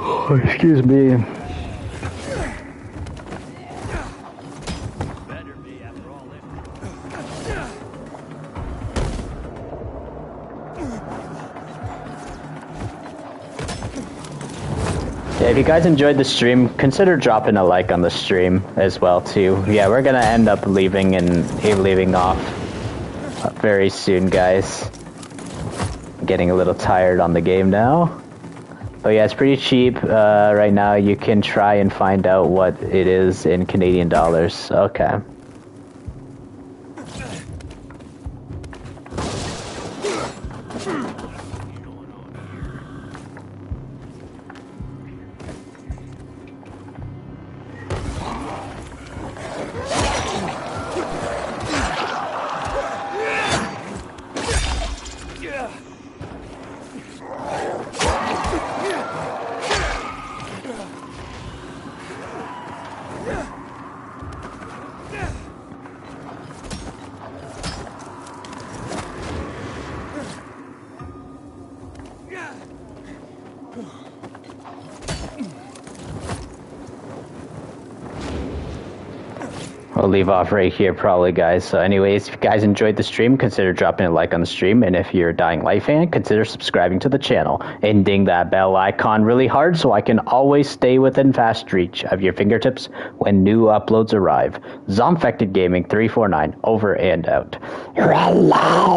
Oh, excuse me. Yeah, if you guys enjoyed the stream, consider dropping a like on the stream as well too. Yeah, we're gonna end up leaving off very soon, guys. Getting a little tired on the game now. But yeah, it's pretty cheap right now. You can try and find out what it is in Canadian dollars. Okay. We'll leave off right here probably, guys. So anyways, if you guys enjoyed the stream, consider dropping a like on the stream. And if you're a Dying Light fan, consider subscribing to the channel. And ding that bell icon really hard so I can always stay within fast reach of your fingertips when new uploads arrive. Zombfected Gaming 349, over and out. Hello!